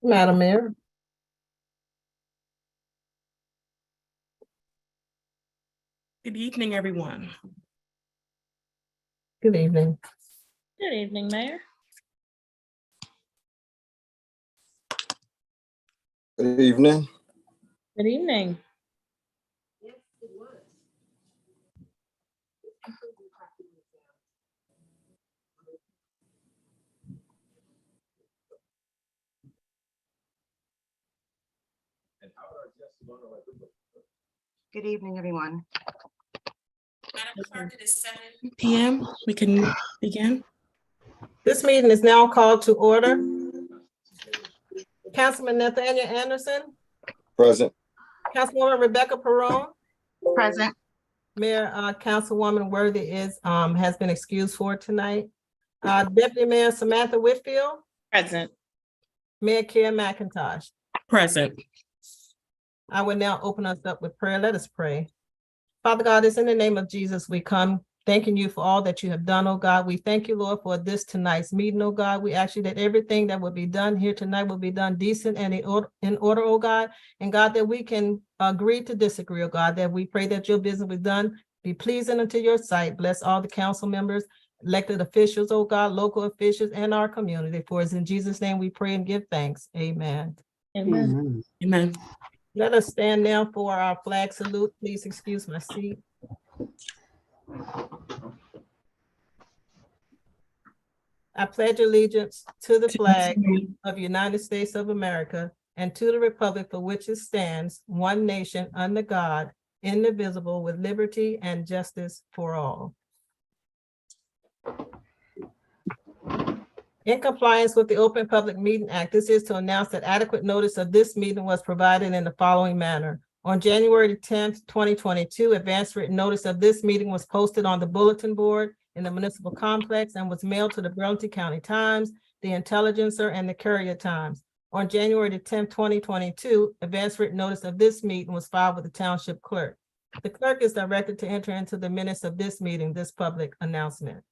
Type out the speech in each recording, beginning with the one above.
Madam Mayor. Good evening, everyone. Good evening. Good evening, Mayor. Good evening. Good evening. Good evening, everyone. Madam Clerk, it is 7 p.m. We can begin. This meeting is now called to order. Councilman Nathaniel Anderson, Present. Councilwoman Rebecca Perone, Present. Mayor, Councilwoman Worthy has been excused for tonight. Deputy Mayor Samantha Whitfield, Present. Mayor Kia McIntosh. Present. I will now open us up with prayer. Let us pray. Father God, it's in the name of Jesus we come, thanking you for all that you have done, oh God. We thank you, Lord, for tonight's meeting, oh God. We ask you that everything that will be done here tonight will be done decent and in order, oh God. And God, that we can agree to disagree, oh God, that we pray that your business be done, be pleasing unto your sight. Bless all the council members, elected officials, oh God, local officials, and our community. For it's in Jesus' name we pray and give thanks. Amen. Amen. Amen. Let us stand now for our flag salute. Please excuse my seat. I pledge allegiance to the flag of the United States of America and to the republic for which it stands, one nation under God, indivisible, with liberty and justice for all. In compliance with the Open Public Meeting Act, this is to announce that adequate notice of this meeting was provided in the following manner. On January 10th, 2022, advance written notice of this meeting was posted on the bulletin board in the municipal complex and was mailed to the Burlington County Times, the Intelligencer, and the Courier Times. On January 10th, 2022, advance written notice of this meeting was filed with the township clerk. The clerk is directed to enter into the minutes of this meeting, this public announcement.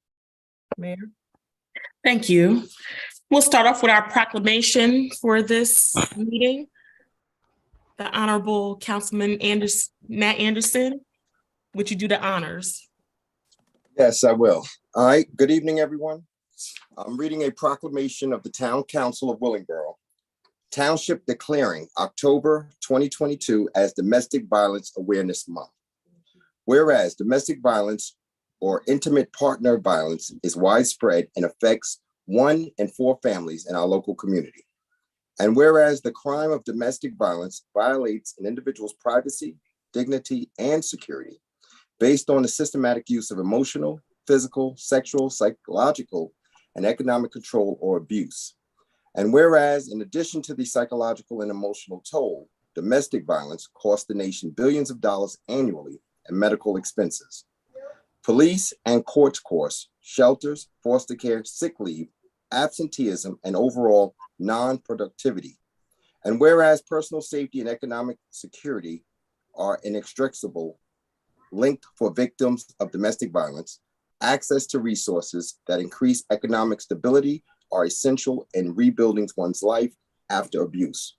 Mayor. Thank you. We'll start off with our proclamation for this meeting. The Honorable Councilman Matt Anderson, would you do the honors? Yes, I will. All right. Good evening, everyone. I'm reading a proclamation of the Town Council of Willingboro Township declaring October 2022 as Domestic Violence Awareness Month. Whereas domestic violence or intimate partner violence is widespread and affects 1 in 4 families in our local community. And whereas the crime of domestic violence violates an individual's privacy, dignity, and security based on the systematic use of emotional, physical, sexual, psychological, and economic control or abuse. And whereas in addition to the psychological and emotional toll, domestic violence costs the nation billions of dollars annually in medical expenses. Police and courts costs, shelters, foster care, sick leave, absenteeism, and overall non-productivity. And whereas personal safety and economic security are inextricable linked for victims of domestic violence, access to resources that increase economic stability are essential in rebuilding one's life after abuse.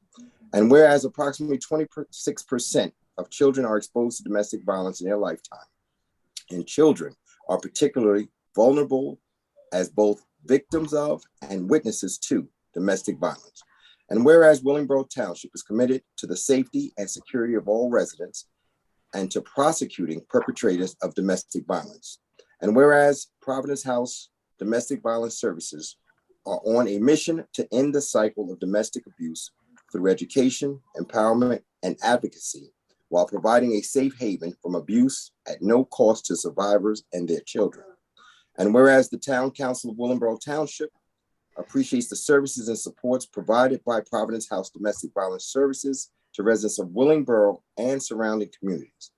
And whereas approximately 26% of children are exposed to domestic violence in their lifetime, and children are particularly vulnerable as both victims of and witnesses to domestic violence. And whereas Willingboro Township is committed to the safety and security of all residents and to prosecuting perpetrators of domestic violence. And whereas Providence House Domestic Violence Services are on a mission to end the cycle of domestic abuse through education, empowerment, and advocacy, while providing a safe haven from abuse at no cost to survivors and their children. And whereas the Town Council of Willingboro Township appreciates the services and supports provided by Providence House Domestic Violence Services to residents of Willingboro and surrounding communities.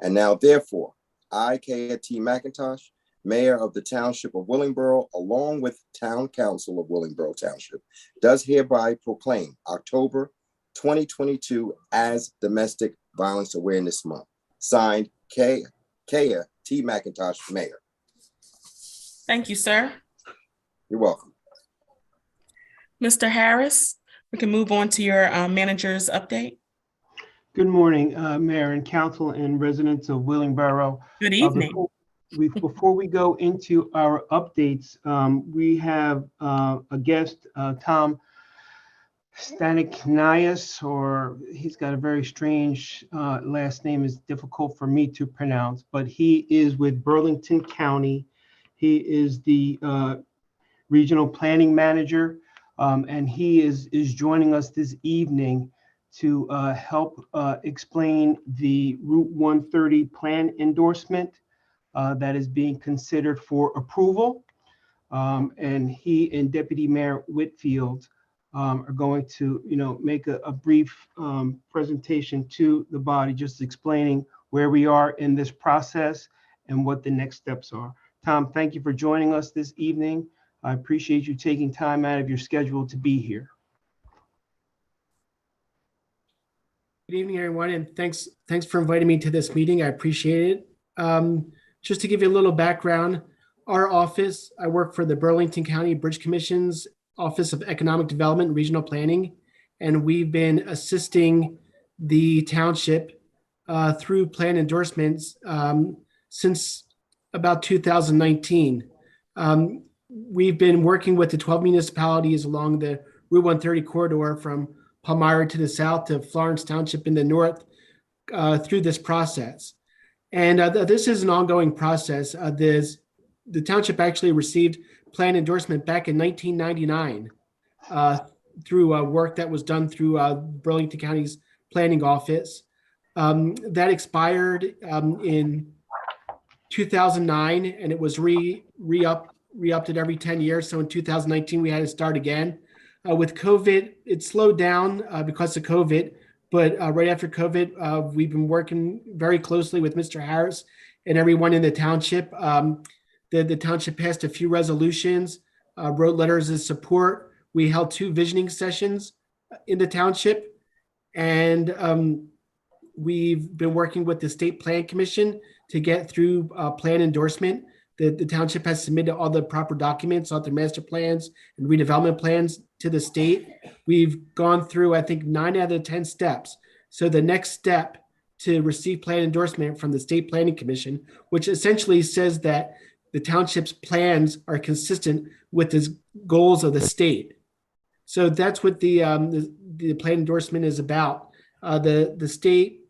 And now, therefore, I, Kia T. McIntosh, Mayor of the Township of Willingboro, along with Town Council of Willingboro Township, does hereby proclaim October 2022 as Domestic Violence Awareness Month. Signed, Kia T. McIntosh, Mayor. Thank you, sir. You're welcome. Mr. Harris, We can move on to your manager's update. Good morning, Mayor and Council and residents of Willingboro. Good evening. Before we go into our updates, we have a guest, Tom Staniknias, or he's got a very strange last name, is difficult for me to pronounce, but he is with Burlington County. He is the regional planning manager, and he is joining us this evening to help explain the Route 130 plan endorsement that is being considered for approval. And he and Deputy Mayor Whitfield are going to, make a brief presentation to the body, just explaining where we are in this process and what the next steps are. Tom, thank you for joining us this evening. I appreciate you taking time out of your schedule to be here. Good evening, everyone, and thanks for inviting me to this meeting. I appreciate it. Just to give you a little background, our office, I work for the Burlington County Bridge Commission's Office of Economic Development and Regional Planning, and we've been assisting the township through plan endorsements since about 2019. We've been working with the 12 municipalities along the Route 130 corridor from Palmyra to the south to Florence Township in the north through this process. And this is an ongoing process. The township actually received plan endorsement back in 1999 through work that was done through Burlington County's planning office. That expired in 2009, and it was re-upped every 10 years. So in 2019, we had to start again. With COVID, it slowed down because of COVID, but right after COVID, we've been working very closely with Mr. Harris and everyone in the township. The township passed a few resolutions, wrote letters of support. We held 2 visioning sessions in the township, and we've been working with the State Plan Commission to get through plan endorsement. The township has submitted all the proper documents, all the master plans and redevelopment plans to the state. We've gone through, I think, 9 out of the 10 steps. So the next step to receive plan endorsement from the State Planning Commission, which essentially says that the township's plans are consistent with the goals of the state. So that's what the plan endorsement is about. The state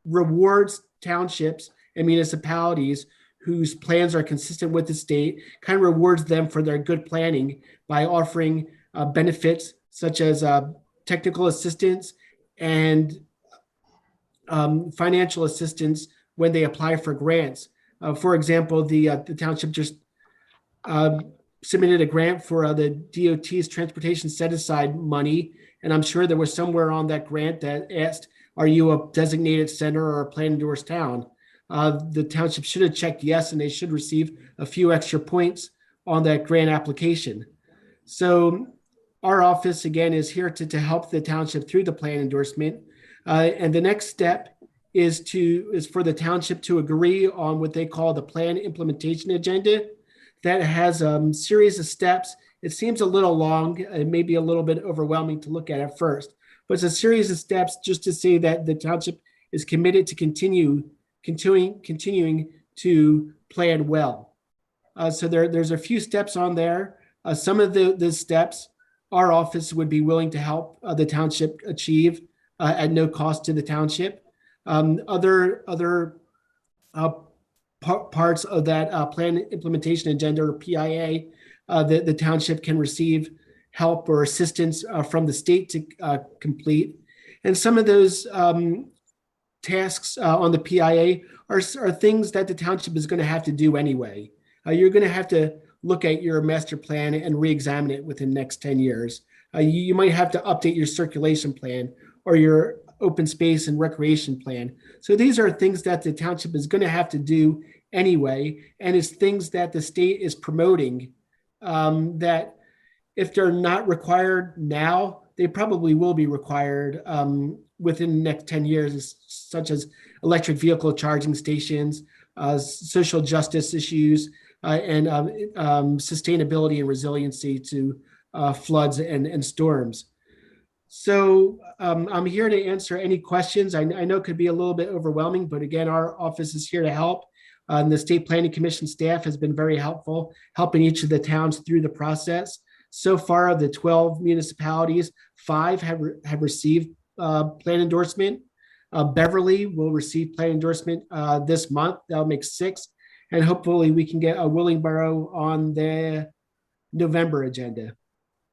rewards townships and municipalities whose plans are consistent with the state, kind of rewards them for their good planning by offering benefits such as technical assistance and financial assistance when they apply for grants. For example, the township just submitted a grant for the DOT's transportation set-aside money, and I'm sure there was somewhere on that grant that asked, are you a designated center or a plan endorsed town? The township should have checked yes, and they should receive a few extra points on that grant application. So our office, again, is here to help the township through the plan endorsement. And the next step is for the township to agree on what they call the plan implementation agenda. That has a series of steps. It seems a little long and maybe a little bit overwhelming to look at first, but it's a series of steps just to say that the township is committed to continuing to plan well. So there's a few steps on there. Some of the steps our office would be willing to help the township achieve at no cost to the township. Other parts of that plan implementation agenda, or PIA, the township can receive help or assistance from the state to complete. And some of those tasks on the PIA are things that the township is going to have to do anyway. You're going to have to look at your master plan and re-examine it within the next 10 years. You might have to update your circulation plan or your open space and recreation plan. So these are things that the township is going to have to do anyway, and it's things that the state is promoting that if they're not required now, they probably will be required within the next 10 years, such as electric vehicle charging stations, social justice issues, and sustainability and resiliency to floods and storms. So I'm here to answer any questions. I know it could be a little bit overwhelming, but again, our office is here to help. The State Planning Commission staff has been very helpful, helping each of the towns through the process. So far, of the 12 municipalities, 5 have received plan endorsement. Beverly will receive plan endorsement this month. That'll make 6. And hopefully we can get a Willingboro on the November agenda.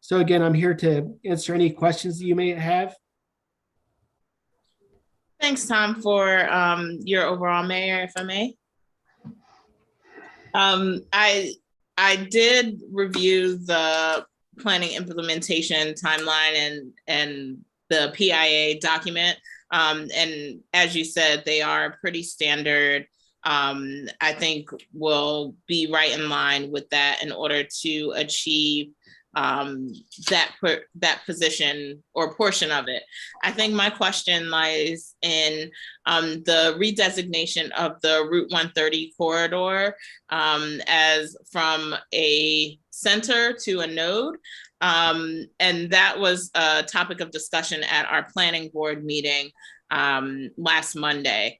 So again, I'm here to answer any questions that you may have. Thanks, Tom, for your overall, Mayor, if I may. I did review the planning implementation timeline and the PIA document. And as you said, they are pretty standard. I think we'll be right in line with that in order to achieve that position or portion of it. I think my question lies in the redesignation of the Route 130 corridor as from a center to a node. And that was a topic of discussion at our planning board meeting last Monday.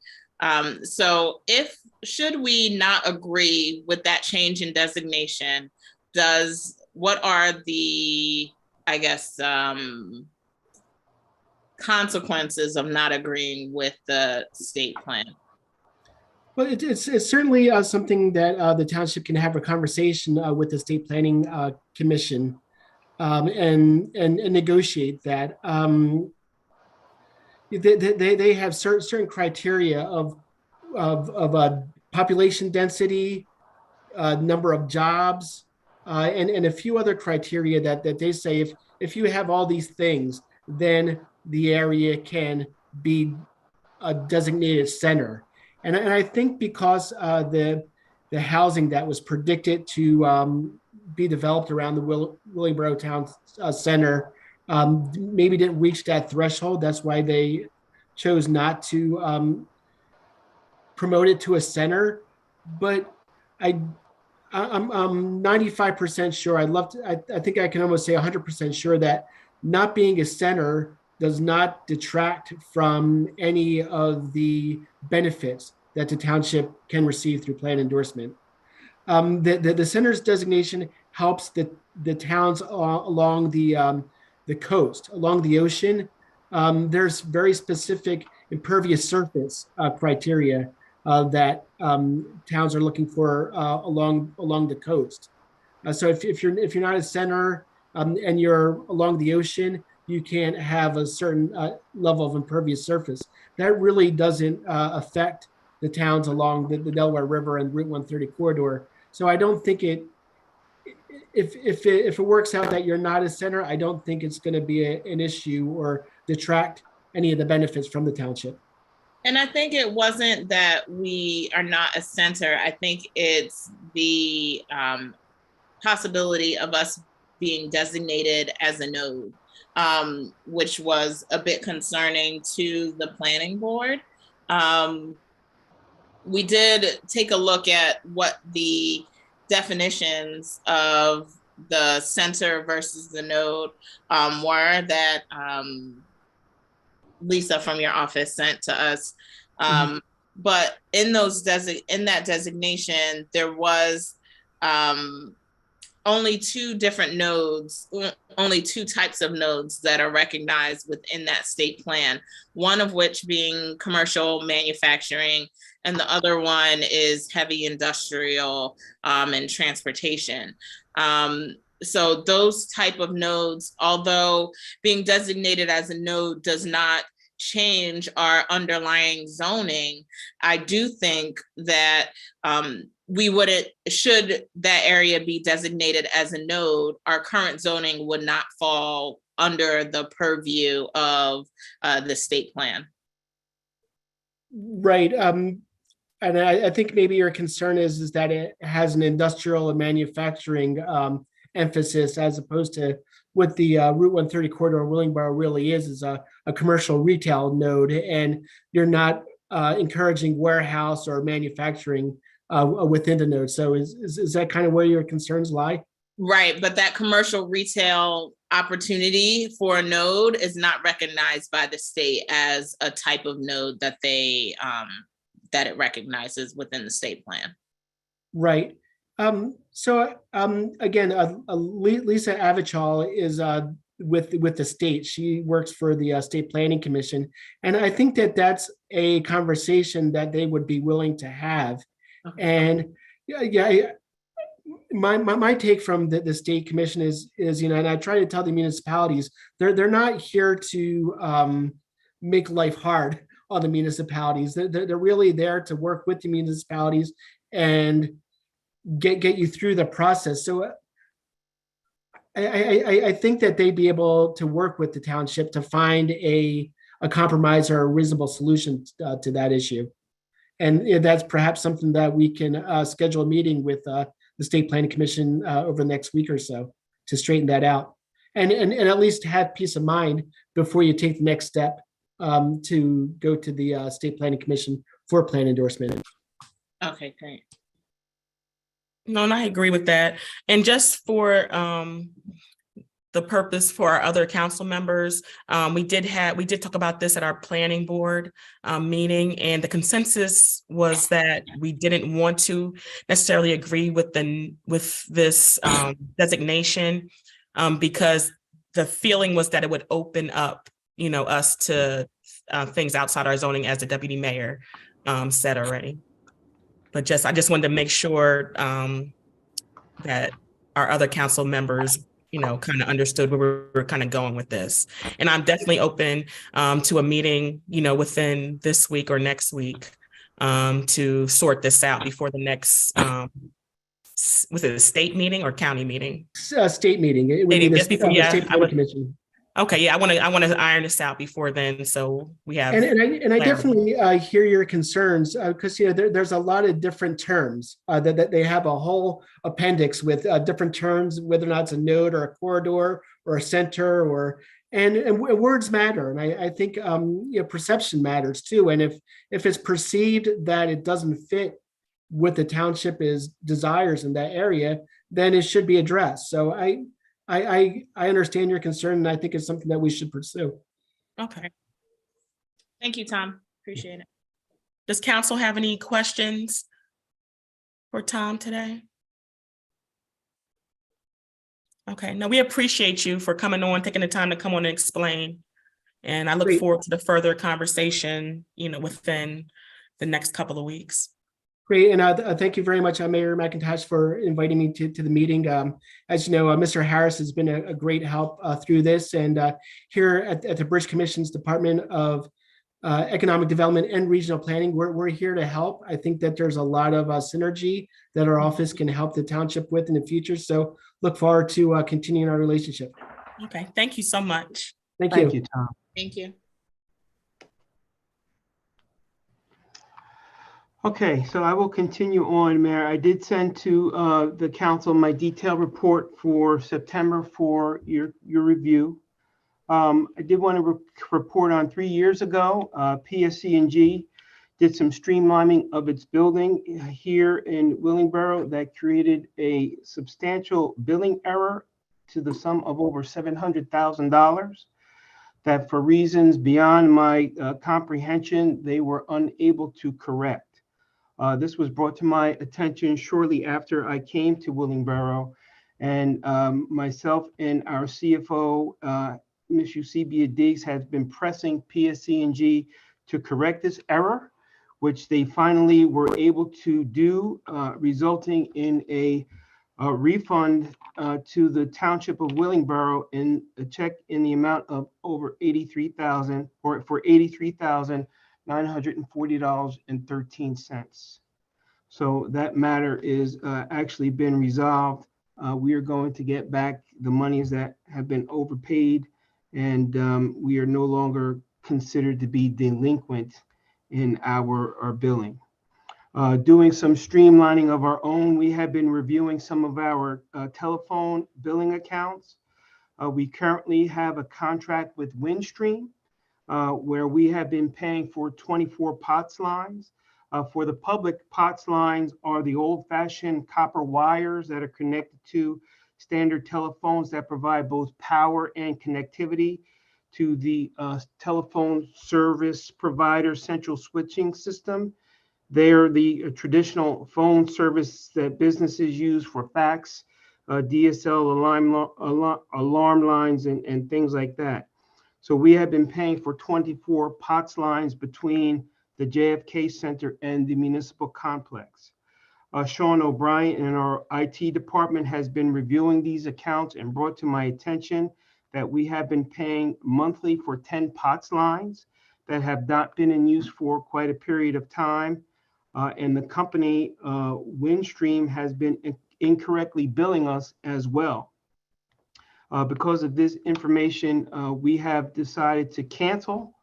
So should we not agree with that change in designation, what are the, I guess, consequences of not agreeing with the state plan? Well, it's certainly something that the township can have a conversation with the State Planning Commission and negotiate that. They have certain criteria of population density, number of jobs, and a few other criteria that they say if you have all these things, then the area can be a designated center. And I think because the housing that was predicted to be developed around the Willingboro Town Center maybe didn't reach that threshold. That's why they chose not to promote it to a center. But I'm 95% sure. I think I can almost say 100% sure that not being a center does not detract from any of the benefits that the township can receive through plan endorsement. The center's designation helps the towns along the coast, along the ocean. There's very specific impervious surface criteria that towns are looking for along the coast. So if you're not a center and you're along the ocean, you can't have a certain level of impervious surface. That really doesn't affect the towns along the Delaware River and Route 130 corridor. So I don't think if it works out that you're not a center, I don't think it's going to be an issue or detract any of the benefits from the township. And I think it wasn't that we are not a center. I think it's the possibility of us being designated as a node, which was a bit concerning to the planning board. We did take a look at what the definitions of the center versus the node were that Lisa from your office sent to us. But in that designation, there was only 2 different nodes, only 2 types of nodes that are recognized within that state plan, one of which being commercial manufacturing, and the other one is heavy industrial and transportation. So those type of nodes, although being designated as a node does not change our underlying zoning, I do think that should that area be designated as a node, our current zoning would not fall under the purview of the state plan. Right. And I think maybe your concern is that it has an industrial and manufacturing emphasis as opposed to what the Route 130 corridor Willingboro really is a commercial retail node, and you're not encouraging warehouse or manufacturing within the node. So is that kind of where your concerns lie? Right, but that commercial retail opportunity for a node is not recognized by the state as a type of node that that it recognizes within the state plan. Right. Again, Lisa Avichal is with the state. She works for the State Planning Commission. And I think that that's a conversation that they would be willing to have. Okay. And my take from the state commission is, and I try to tell the municipalities, they're not here to make life hard on the municipalities. They're really there to work with the municipalities and get you through the process. So I think that they'd be able to work with the township to find a compromise or a reasonable solution to that issue. And that's perhaps something that we can schedule a meeting with the State Planning Commission over the next week or so to straighten that out. And at least have peace of mind before you take the next step to go to the State Planning Commission for plan endorsement. Okay, great. No, and I agree with that. And just for the purpose for our other council members, we did talk about this at our planning board meeting, and the consensus was that we didn't want to necessarily agree with this designation because the feeling was that it would open up, us to things outside our zoning, as the deputy mayor said already. But I just wanted to make sure that our other council members, kind of understood where we were kind of going with this. And I'm definitely open to a meeting, within this week or next week to sort this out before the next, was it a state meeting or county meeting? State meeting. It would be the State Planning Commission. Okay, yeah, I want to iron this out before then, so we have. And I definitely hear your concerns because there's a lot of different terms that they have a whole appendix with different terms, whether or not it's a node or a corridor or a center and words matter, and I think perception matters too. And if it's perceived that it doesn't fit what the township desires in that area, then it should be addressed. So I understand your concern, and I think it's something that we should pursue. Okay. Thank you, Tom. Appreciate it. Does council have any questions for Tom today? Okay, no, we appreciate you for coming on, taking the time to come on and explain. And I look forward to the further conversation, within the next couple of weeks. Great, and thank you very much, Mayor McIntosh, for inviting me to the meeting. As you know, Mr. Harris has been a great help through this, and here at the Bridge Commission's Department of Economic Development and Regional Planning, we're here to help. I think that there's a lot of synergy that our office can help the township with in the future. So look forward to continuing our relationship. Okay, thank you so much. Thank you. Thank you, Tom. Thank you. Okay, so I will continue on, Mayor. I did send to the council my detailed report for September for your review. I did want to report on 3 years ago, PSC&G did some streamlining of its building here in Willingboro that created a substantial billing error to the sum of over $700,000 that for reasons beyond my comprehension, they were unable to correct. This was brought to my attention shortly after I came to Willingboro, and myself and our CFO, Ms. Eusebia Diggs, has been pressing PSC&G to correct this error, which they finally were able to do, resulting in a refund to the Township of Willingboro in a check in the amount of over $83,000 or for $83,940.13. So that matter is actually been resolved. We are going to get back the monies that have been overpaid, and we are no longer considered to be delinquent in our billing. Doing some streamlining of our own, we have been reviewing some of our telephone billing accounts. We currently have a contract with Windstream, where we have been paying for 24 POTS lines. For the public, POTS lines are the old-fashioned copper wires that are connected to standard telephones that provide both power and connectivity to the telephone service provider central switching system. They are the traditional phone service that businesses use for fax, DSL alarm lines, and things like that. So we have been paying for 24 POTS lines between the JFK Center and the municipal complex. Sean O'Brien in our IT department has been reviewing these accounts and brought to my attention that we have been paying monthly for 10 POTS lines that have not been in use for quite a period of time. And the company, Windstream, has been incorrectly billing us as well. Because of this information, we have decided to cancel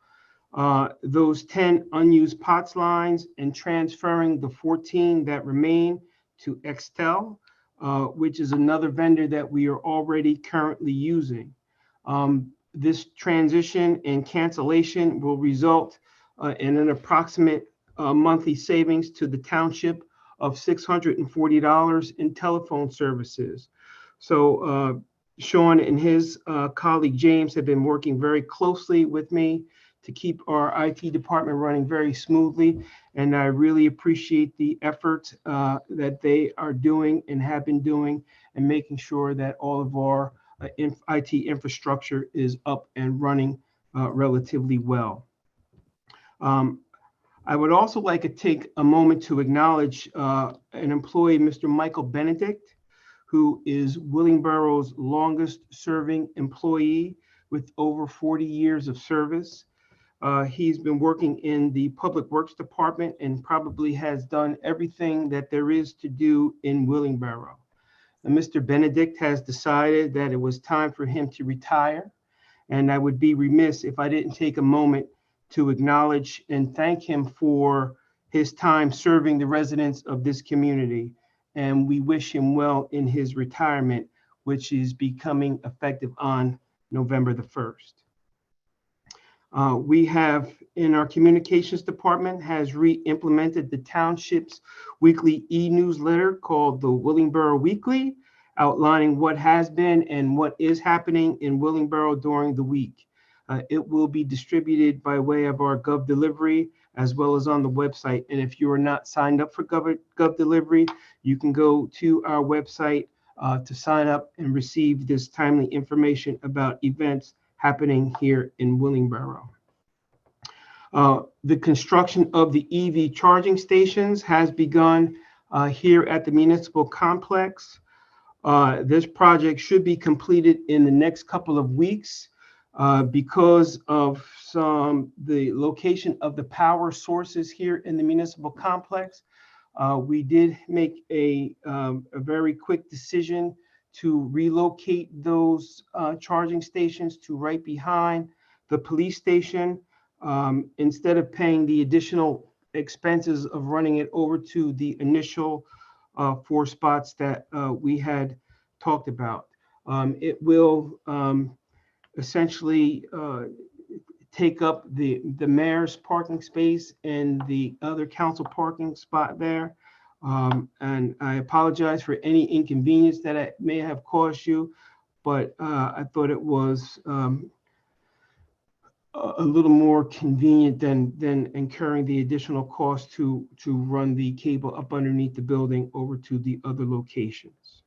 those 10 unused POTS lines and transferring the 14 that remain to Extel, which is another vendor that we are already currently using. This transition and cancellation will result in an approximate monthly savings to the township of $640 in telephone services. So Sean and his colleague James have been working very closely with me to keep our IT department running very smoothly. And I really appreciate the effort that they are doing and have been doing and making sure that all of our IT infrastructure is up and running relatively well. I would also like to take a moment to acknowledge an employee, Mr. Michael Benedict, who is Willingboro's longest serving employee with over 40 years of service. He's been working in the Public Works Department and probably has done everything that there is to do in Willingboro. And Mr. Benedict has decided that it was time for him to retire. And I would be remiss if I didn't take a moment to acknowledge and thank him for his time serving the residents of this community. And we wish him well in his retirement, which is becoming effective on November the 1st. We have in our communications department has re-implemented the township's weekly e-newsletter called the Willingboro Weekly, outlining what has been and what is happening in Willingboro during the week. It will be distributed by way of our Gov Delivery as well as on the website. And if you are not signed up for Gov Delivery, you can go to our website to sign up and receive this timely information about events happening here in Willingboro. The construction of the EV charging stations has begun here at the municipal complex. This project should be completed in the next couple of weeks. Because of the location of the power sources here in the municipal complex, we did make a very quick decision to relocate those charging stations to right behind the police station, instead of paying the additional expenses of running it over to the initial 4 spots that we had talked about. It will essentially take up the mayor's parking space and the other council parking spot there. And I apologize for any inconvenience that I may have caused you, but I thought it was a little more convenient than incurring the additional cost to run the cable up underneath the building over to the other locations.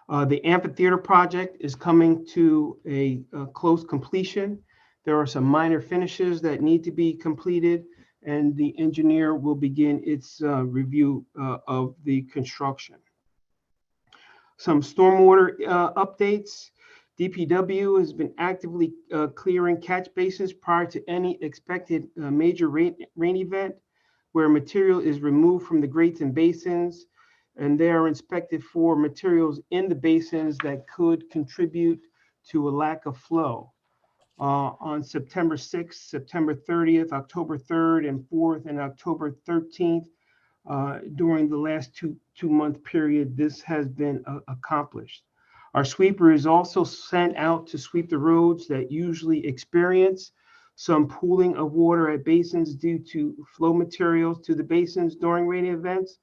The amphitheater project is coming to a close completion. There are some minor finishes that need to be completed, and the engineer will begin its review of the construction. Some stormwater updates. DPW has been actively clearing catch basins prior to any expected major rain event, where material is removed from the grates and basins, and they are inspected for materials in the basins that could contribute to a lack of flow. On September 6th, September 30th, October 3rd and 4th, and October 13th, during the last two-month period, this has been accomplished. Our sweeper is also sent out to sweep the roads that usually experience some pooling of water at basins due to flow materials to the basins during rain events,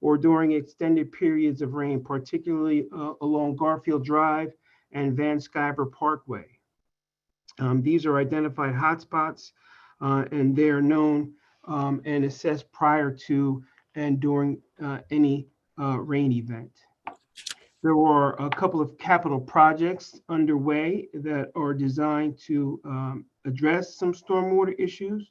or during extended periods of rain, particularly along Garfield Drive and Van Sciver Parkway. These are identified hotspots, and they are known and assessed prior to and during any rain event. There are a couple of capital projects underway that are designed to address some stormwater issues.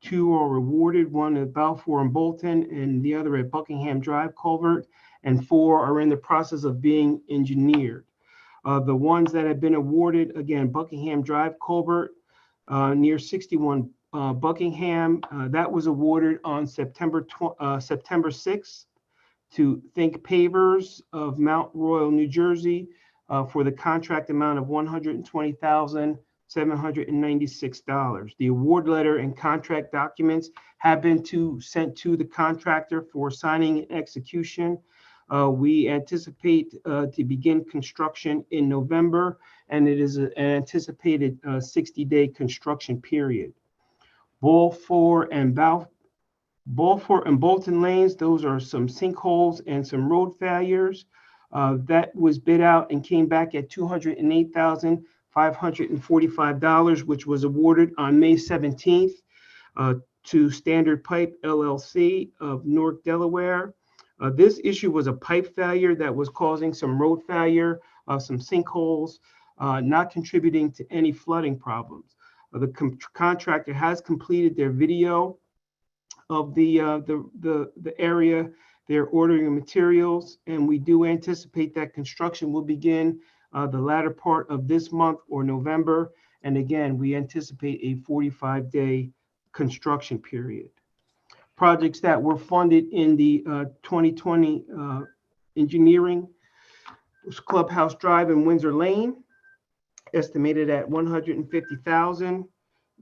2 are awarded, one at Balfour and Bolton and the other at Buckingham Drive Culvert, and 4 are in the process of being engineered. The ones that have been awarded, again, Buckingham Drive Culvert near 61 Buckingham, that was awarded on September 6th to Think Pavers of Mount Royal, New Jersey, for the contract amount of $120,796. The award letter and contract documents have been sent to the contractor for signing and execution. We anticipate to begin construction in November, and it is an anticipated 60-day construction period. Balfour and Bolton lanes, those are some sinkholes and some road failures. That was bid out and came back at $208,545, which was awarded on May 17th to Standard Pipe LLC of Newark, Delaware. This issue was a pipe failure that was causing some road failure, some sinkholes, not contributing to any flooding problems. The contractor has completed their video of the area. They're ordering materials, and we do anticipate that construction will begin the latter part of this month or November. And again, we anticipate a 45-day construction period. Projects that were funded in the 2020 engineering was Clubhouse Drive and Windsor Lane, estimated at $150,000.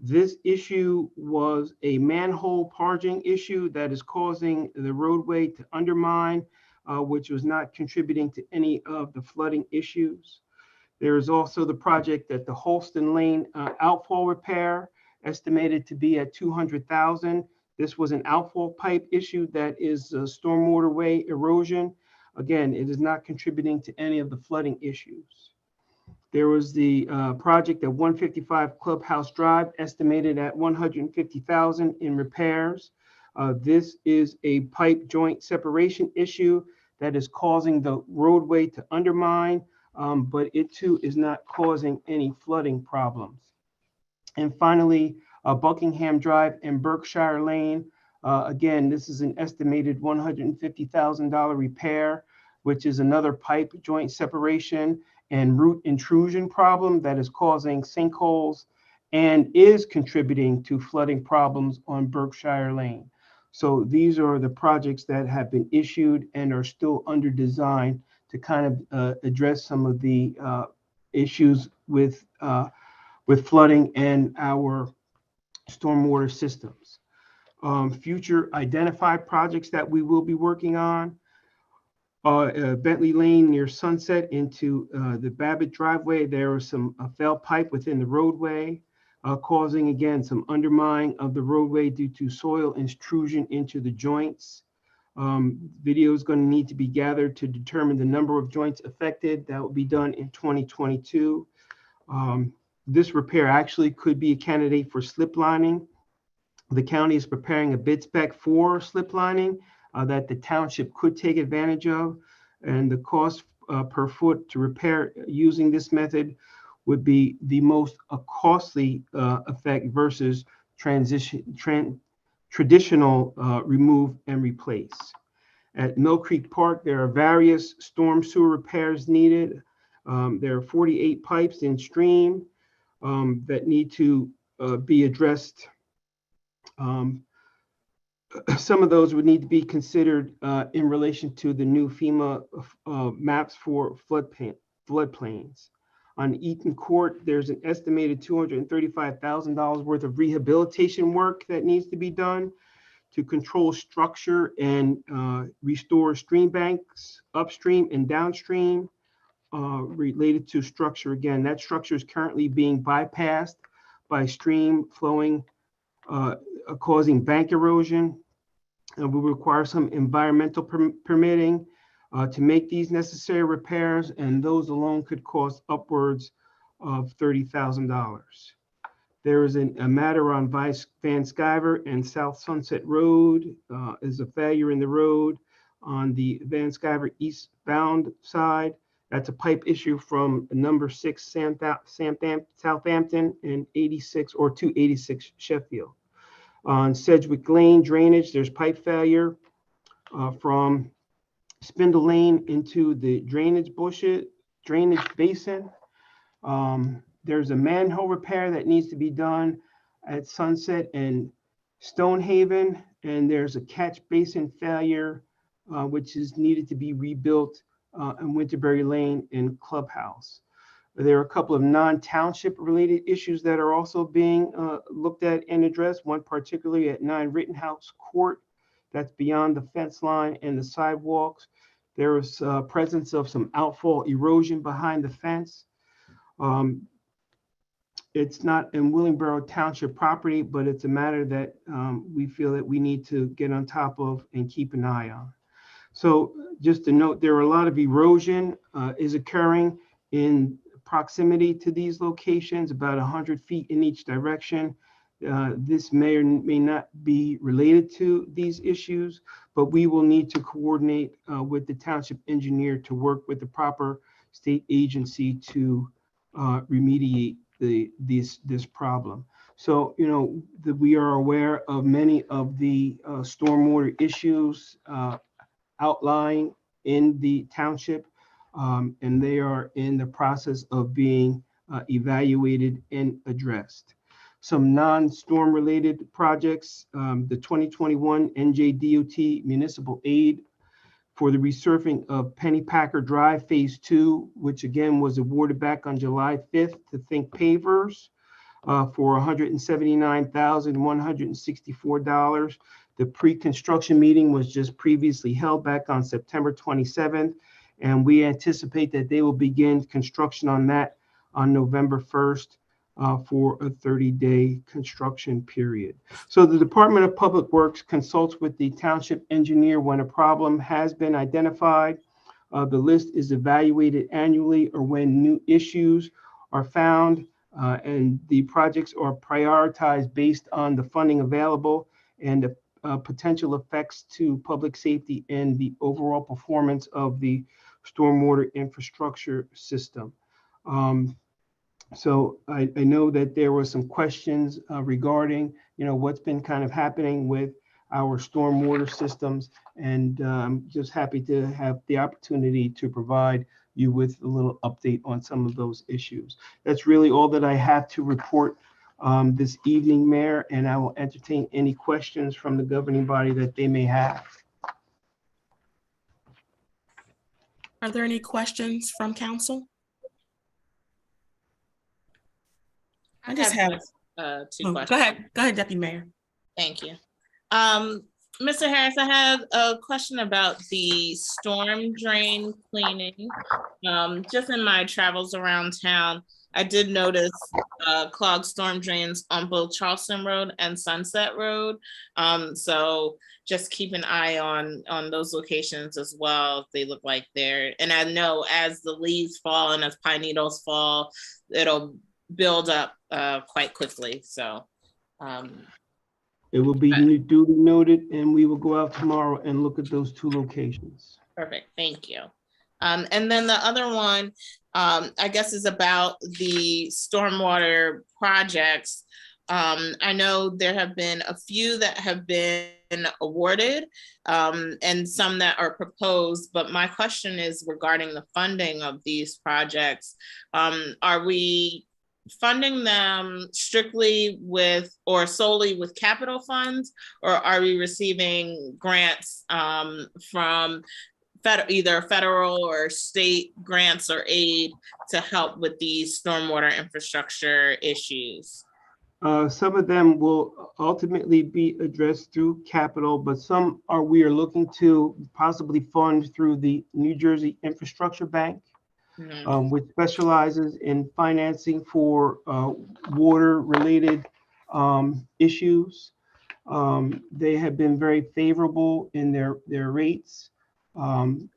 This issue was a manhole parging issue that is causing the roadway to undermine, which was not contributing to any of the flooding issues. There is also the project at the Holston Lane outfall repair, estimated to be at $200,000. This was an outfall pipe issue that is stormwaterway erosion. Again, it is not contributing to any of the flooding issues. There was the project at 155 Clubhouse Drive, estimated at $150,000 in repairs. This is a pipe joint separation issue that is causing the roadway to undermine, but it too is not causing any flooding problems. And finally, Buckingham Drive and Berkshire Lane. Again, this is an estimated $150,000 repair, which is another pipe joint separation and root intrusion problem that is causing sinkholes and is contributing to flooding problems on Berkshire Lane. So these are the projects that have been issued and are still under design to kind of address some of the issues with flooding and our stormwater systems. Future identified projects that we will be working on. Bentley Lane near Sunset into the Babbitt driveway. There was some failed pipe within the roadway, causing again some undermining of the roadway due to soil intrusion into the joints. Video is going to need to be gathered to determine the number of joints affected. That will be done in 2022. This repair actually could be a candidate for slip lining. The county is preparing a bid spec for slip lining that the township could take advantage of, and the cost per foot to repair using this method would be the most costly effect versus traditional remove and replace. At Mill Creek Park, there are various storm sewer repairs needed. There are 48 pipes in stream that need to be addressed. Some of those would need to be considered in relation to the new FEMA maps for floodplains. On Eaton Court, there's an estimated $235,000 worth of rehabilitation work that needs to be done to control structure and restore stream banks upstream and downstream related to structure. Again, that structure is currently being bypassed by stream flowing, causing bank erosion. will require some environmental permitting to make these necessary repairs, and those alone could cost upwards of $30,000. There is a matter on Van Sciver and South Sunset Road. Is a failure in the road on the Van Sciver eastbound side. That's a pipe issue from number 6 Southampton and 86 or 286 Sheffield. On Sedgwick Lane drainage, there's pipe failure from Spindle Lane into the drainage basin. There's a manhole repair that needs to be done at Sunset and Stonehaven, and there's a catch basin failure which is needed to be rebuilt in Winterberry Lane and Clubhouse. There are a couple of non-township related issues that are also being looked at and addressed, one particularly at 9 Rittenhouse Court. That's beyond the fence line and the sidewalks. There is presence of some outfall erosion behind the fence. It's not in Willingboro Township property, but it's a matter that we feel that we need to get on top of and keep an eye on. So just to note, there are a lot of erosion is occurring in proximity to these locations, about 100 feet in each direction. This may or may not be related to these issues, but we will need to coordinate with the township engineer to work with the proper state agency to remediate this problem. So, you know, we are aware of many of the stormwater issues outlying in the township, and they are in the process of being evaluated and addressed. Some non-storm related projects, the 2021 NJDOT municipal aid for the resurfacing of Pennypacker Drive Phase 2, which again was awarded back on July 5th to Think Pavers for $179,164. The pre-construction meeting was just previously held back on September 27th, and we anticipate that they will begin construction on that on November 1st. For a 30-day construction period. So the Department of Public Works consults with the township engineer when a problem has been identified. The list is evaluated annually or when new issues are found, and the projects are prioritized based on the funding available and the potential effects to public safety and the overall performance of the stormwater infrastructure system. So I know that there were some questions regarding, you know, what's been kind of happening with our stormwater systems, and I'm just happy to have the opportunity to provide you with a little update on some of those issues. That's really all that I have to report this evening, Mayor, and I will entertain any questions from the governing body that they may have. Are there any questions from council? I just have two questions. Go ahead, Deputy Mayor. Thank you. Mr. Harris, I have a question about the storm drain cleaning. Just in my travels around town, I did notice clogged storm drains on both Charleston Road and Sunset Road. So just keep an eye on those locations as well. If they look like they're, and I know as the leaves fall and as pine needles fall, it'll build up quite quickly. So it will be duly noted, and we will go out tomorrow and look at those 2 locations. Perfect, thank you. And then the other one, I guess, is about the stormwater projects. I know there have been a few that have been awarded and some that are proposed, but my question is regarding the funding of these projects. Are we funding them strictly with or solely with capital funds, or are we receiving grants from either federal or state grants or aid to help with these stormwater infrastructure issues? Some of them will ultimately be addressed through capital, but some we are looking to possibly fund through the New Jersey Infrastructure Bank. Which specializes in financing for water-related issues. They have been very favorable in their rates. And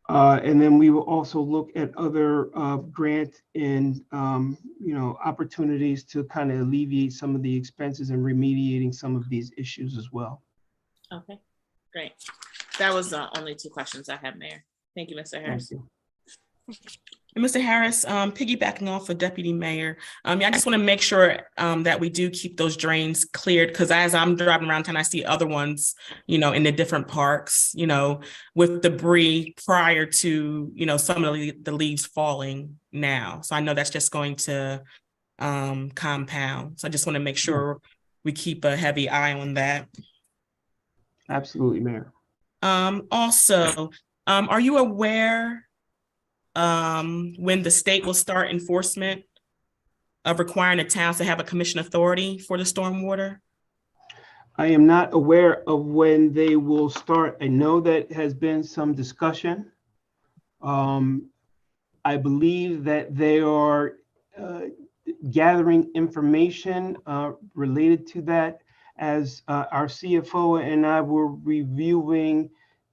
then we will also look at other grant and opportunities to kind of alleviate some of the expenses and remediating some of these issues as well. Okay, great. That was the only two questions I had, Mayor. Thank you, Mr. Harris. Thank you. And Mr. Harris, piggybacking off of Deputy Mayor, I just want to make sure that we do keep those drains cleared, because as I'm driving around town, I see other ones, in the different parks, with debris prior to, some of the leaves falling now. So I know that's just going to compound. So I just want to make sure we keep a heavy eye on that. Absolutely, Mayor. Also, are you aware when the state will start enforcement of requiring the towns to have a commission authority for the stormwater? I am not aware of when they will start. I know that has been some discussion. I believe that they are gathering information related to that, as our CFO and I were reviewing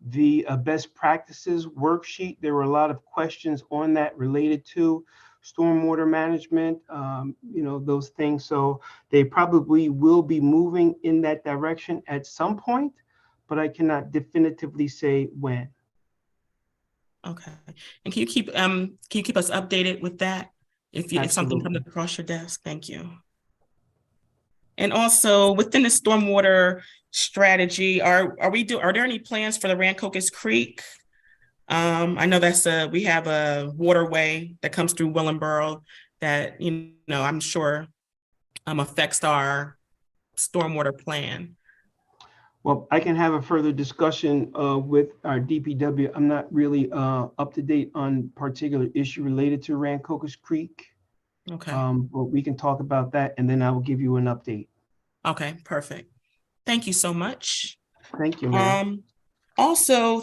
the best practices worksheet. There were a lot of questions on that related to stormwater management, those things. So they probably will be moving in that direction at some point, but I cannot definitively say when. Okay. And can you keep us updated with that if something comes Absolutely. across your desk? Thank you. And also within the stormwater strategy, are there any plans for the Rancocas Creek? I know we have a waterway that comes through Willingboro that, I'm sure affects our stormwater plan. Well, I can have a further discussion with our DPW. I'm not really up to date on particular issue related to Rancocas Creek. Okay. But we can talk about that, and then I will give you an update. Okay, perfect. Thank you so much. Thank you, Mayor. Also,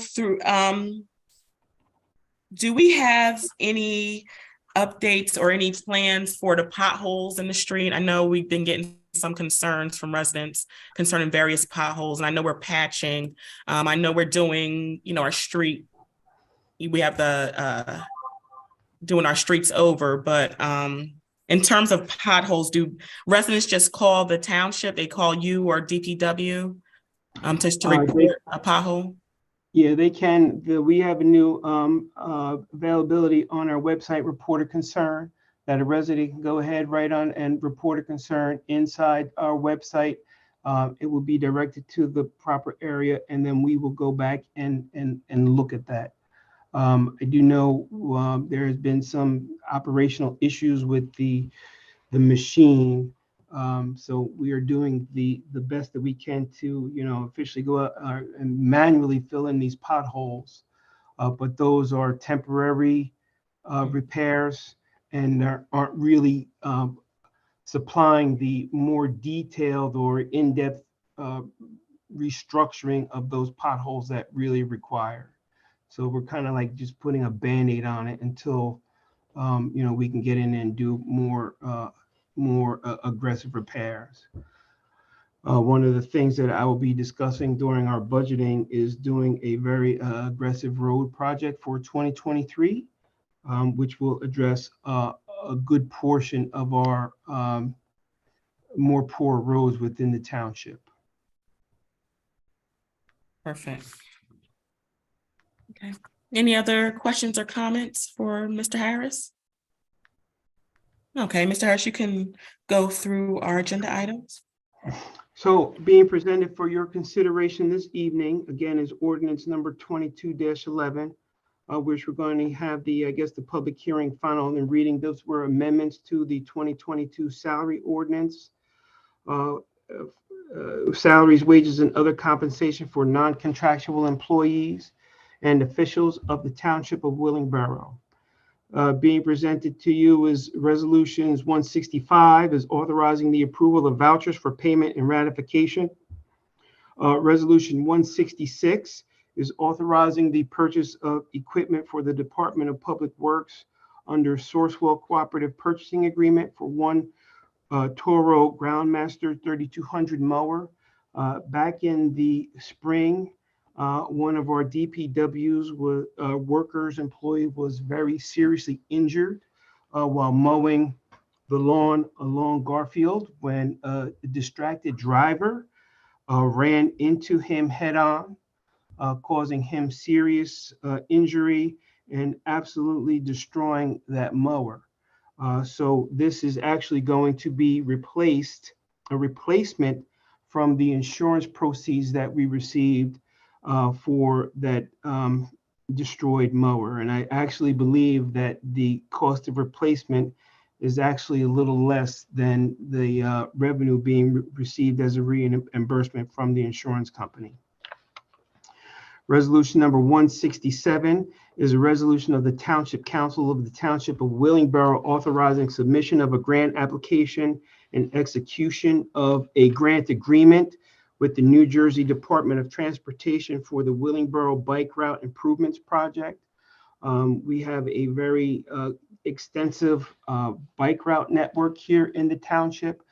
do we have any updates or any plans for the potholes in the street? I know we've been getting some concerns from residents concerning various potholes, and I know we're patching. I know we're doing, our street. We have the doing our streets over, but in terms of potholes, do residents just call the township? They call you or DPW to report a pothole? Yeah, they can. We have a new availability on our website, Report a Concern, that a resident can go ahead, write on and report a concern inside our website. It will be directed to the proper area, and then we will go back and look at that. I do know there has been some operational issues with the machine. So we are doing the best that we can to, officially go out and manually fill in these potholes. But those are temporary repairs, and aren't really supplying the more detailed or in-depth restructuring of those potholes that really require. So we're kind of like just putting a Band-Aid on it until, we can get in and do more aggressive repairs. One of the things that I will be discussing during our budgeting is doing a very aggressive road project for 2023, which will address a good portion of our more poor roads within the township. Perfect. Okay. Any other questions or comments for Mr. Harris? Okay, Mr. Harris, you can go through our agenda items. So being presented for your consideration this evening, again, is ordinance number 22-11, which we're going to have the public hearing final and reading. Those were amendments to the 2022 salary ordinance. Salaries, wages, and other compensation for non-contractual employees and officials of the Township of Willingboro. Being presented to you is resolutions 165 is authorizing the approval of vouchers for payment and ratification. Resolution 166 is authorizing the purchase of equipment for the Department of Public Works under Sourcewell Cooperative Purchasing Agreement for one Toro Groundmaster 3200 mower Back in the spring, one of our DPWs employee was very seriously injured while mowing the lawn along Garfield when a distracted driver ran into him head on, causing him serious injury and absolutely destroying that mower. So this is actually going to be a replacement from the insurance proceeds that we received for that destroyed mower. And I actually believe that the cost of replacement is actually a little less than the revenue being received as a reimbursement from the insurance company. Resolution number 167 is a resolution of the Township Council of the Township of Willingboro authorizing submission of a grant application and execution of a grant agreement with the New Jersey Department of Transportation for the Willingboro Bike Route Improvements Project. We have a very extensive bike route network here in the township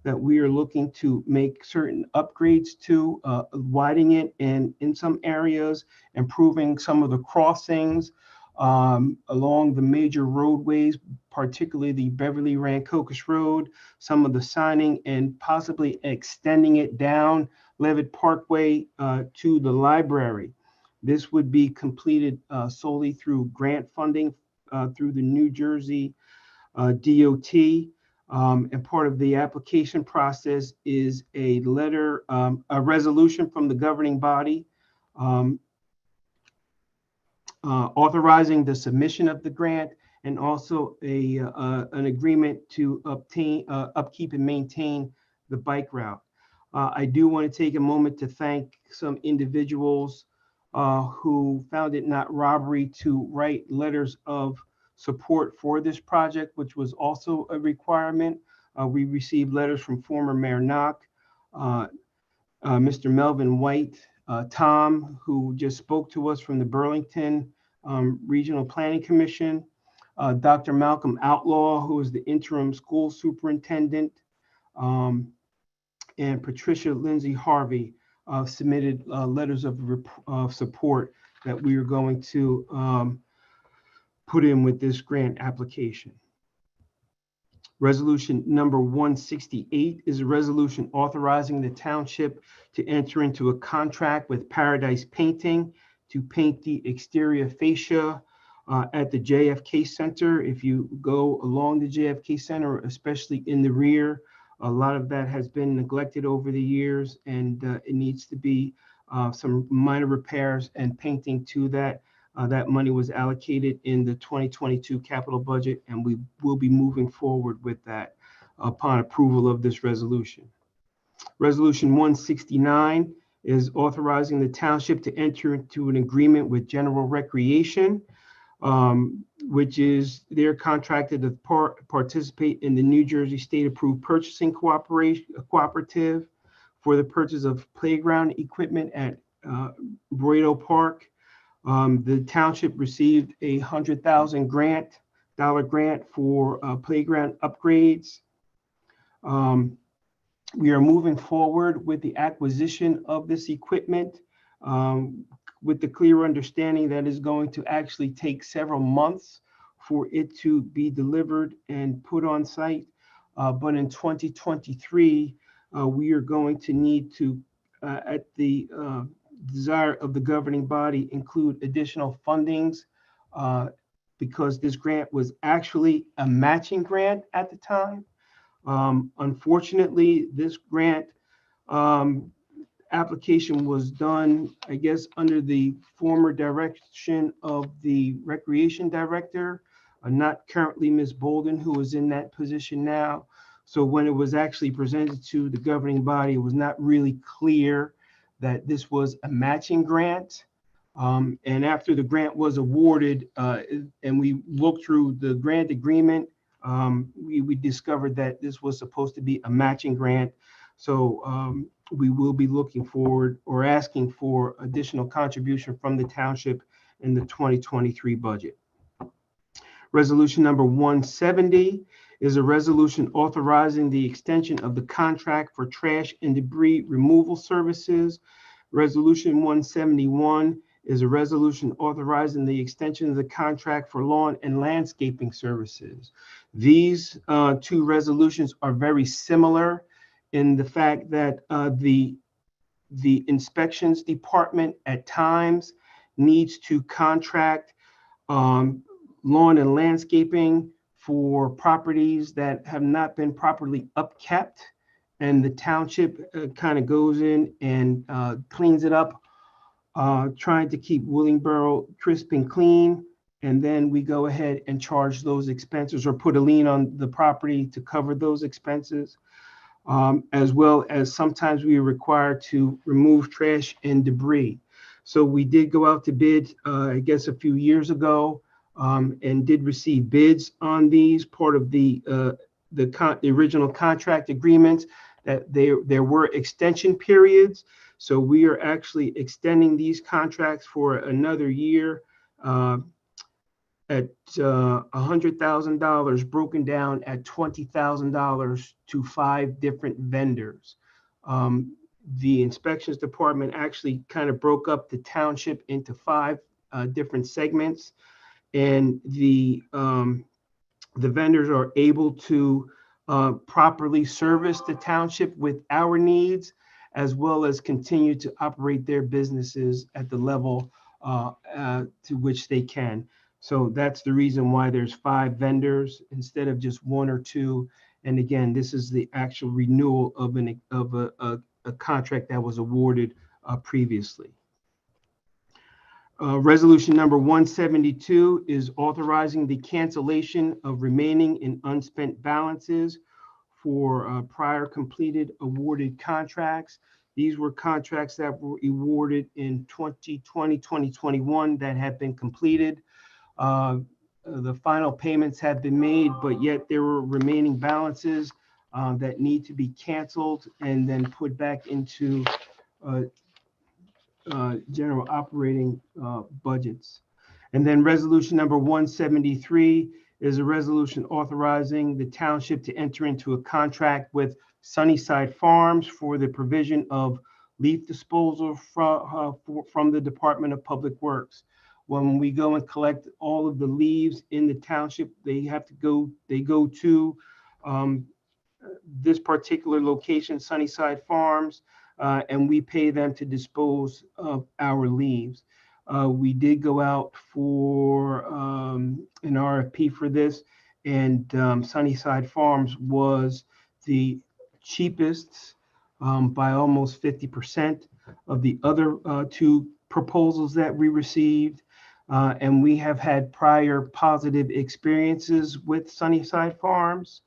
that we are looking to make certain upgrades to, widening it and in some areas, improving some of the crossings along the major roadways, particularly the Beverly Rancocas Road, some of the signing, and possibly extending it down Levitt Parkway to the library. This would be completed solely through grant funding through the New Jersey DOT. And part of the application process is a letter, a resolution from the governing body authorizing the submission of the grant, and also an agreement to obtain upkeep and maintain the bike route. I do want to take a moment to thank some individuals who found it not robbery to write letters of support for this project, which was also a requirement. We received letters from former Mayor Knock, Mr. Melvin White, Tom, who just spoke to us from the Burlington Regional Planning Commission, Dr. Malcolm Outlaw, who is the interim school superintendent, and Patricia Lindsay Harvey submitted letters of support that we are going to put in with this grant application. Resolution number 168 is a resolution authorizing the township to enter into a contract with Paradise Painting to paint the exterior fascia at the JFK Center. If you go along the JFK Center, especially in the rear, a lot of that has been neglected over the years, and it needs to be some minor repairs and painting to that. That money was allocated in the 2022 capital budget, and we will be moving forward with that upon approval of this resolution. Resolution 169 is authorizing the township to enter into an agreement with General Recreation, which is they're contracted to participate in the New Jersey State Approved Purchasing Cooperative for the purchase of playground equipment at Broido Park. The township received a $100,000 grant for playground upgrades. We are moving forward with the acquisition of this equipment with the clear understanding that is going to actually take several months for it to be delivered and put on site. But in 2023, we are going to need to, at the desire of the governing body, include additional fundings because this grant was actually a matching grant at the time. Unfortunately, this grant application was done, I guess, under the former direction of the recreation director, not currently Ms. Bolden, who is in that position now. So when it was actually presented to the governing body, it was not really clear that this was a matching grant. And after the grant was awarded and we looked through the grant agreement, we discovered that this was supposed to be a matching grant. So we will be looking forward or asking for additional contribution from the township in the 2023 budget. Resolution number 170 is a resolution authorizing the extension of the contract for trash and debris removal services. Resolution 171 is a resolution authorizing the extension of the contract for lawn and landscaping services. These two resolutions are very similar in the fact that the inspections department at times needs to contract lawn and landscaping for properties that have not been properly upkept. And the township kind of goes in and cleans it up, trying to keep Willingboro crisp and clean. And then we go ahead and charge those expenses or put a lien on the property to cover those expenses. As well as sometimes we are required to remove trash and debris. So we did go out to bid, I guess, a few years ago, and did receive bids on these, part of the original contract agreements, that there were extension periods. So we are actually extending these contracts for another year at $100,000, broken down at $20,000 to 5 different vendors. The inspections department actually kind of broke up the township into 5 different segments, and the vendors are able to properly service the township with our needs, as well as continue to operate their businesses at the level to which they can. So that's the reason why there's 5 vendors instead of just 1 or 2. And again, this is the actual renewal of a contract that was awarded previously. Resolution number 172 is authorizing the cancellation of remaining and unspent balances for prior completed awarded contracts. These were contracts that were awarded in 2020, 2021 that have been completed. The final payments have been made, but yet there were remaining balances that need to be canceled and then put back into general operating budgets. And then resolution number 173 is a resolution authorizing the township to enter into a contract with Sunnyside Farms for the provision of leaf disposal from the Department of Public Works. When we go and collect all of the leaves in the township, they go to this particular location, Sunnyside Farms, and we pay them to dispose of our leaves. We did go out for an RFP for this, and Sunnyside Farms was the cheapest by almost 50% of the other 2 proposals that we received. And we have had prior positive experiences with Sunnyside Farms.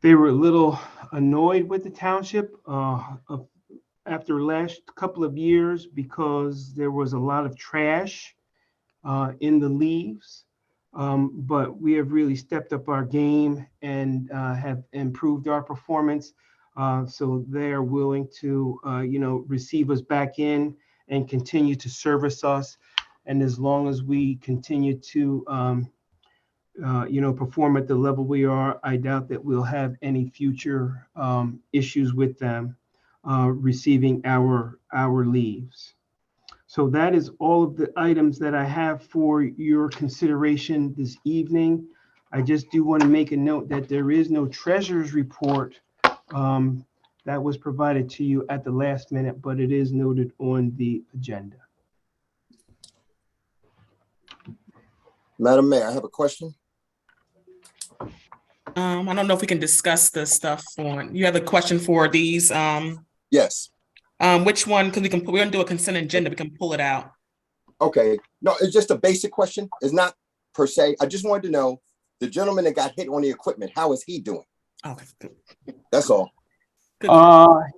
They were a little annoyed with the township after the last couple of years because there was a lot of trash in the leaves. But we have really stepped up our game and have improved our performance. So they are willing to, receive us back in and continue to service us. And as long as we continue to, perform at the level we are, I doubt that we'll have any future issues with them receiving our leaves. So that is all of the items that I have for your consideration this evening. I just do want to make a note that there is no treasurer's report that was provided to you at the last minute, but it is noted on the agenda. Madam Mayor, I have a question. I don't know if we can discuss this stuff on, you have a question for these, Yes. which one, because we're gonna do a consent agenda, we can pull it out. Okay. No, it's just a basic question. It's not per se. I just wanted to know the gentleman that got hit on the equipment, how is he doing? Okay, good. That's all. Good.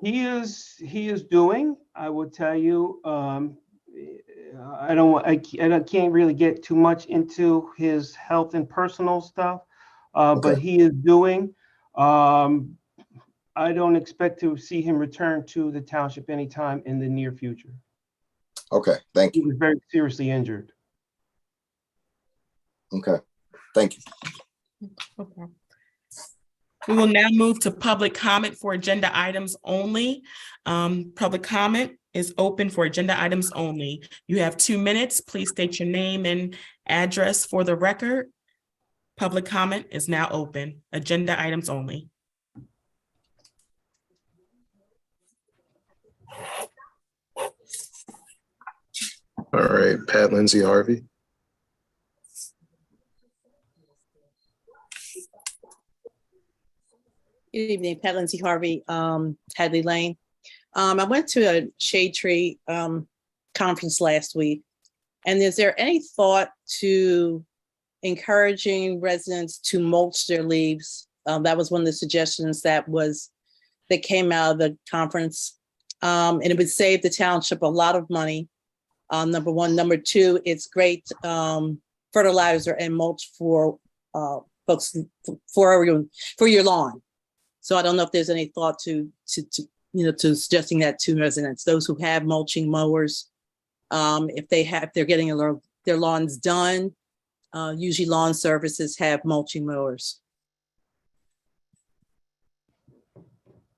He is doing, I will tell you, I can't really get too much into his health and personal stuff, but he is doing. I don't expect to see him return to the township anytime in the near future. Okay, thank He you. was very seriously injured. Okay, thank you. Okay. We will now move to public comment for agenda items only. Public comment is open for agenda items only. You have 2 minutes. Please state your name and address for the record. Public comment is now open. Agenda items only. All right, Pat Lindsay Harvey. Good evening, Pat Lindsay Harvey, Hadley Lane. I went to a shade tree conference last week, and is there any thought to encouraging residents to mulch their leaves? That was one of the suggestions that came out of the conference, and it would save the township a lot of money. Number one. Number two, it's great fertilizer and mulch for folks for your lawn. So I don't know if there's any thought to suggesting that to residents, those who have mulching mowers, if they're getting their lawns done. Usually lawn services have mulching mowers.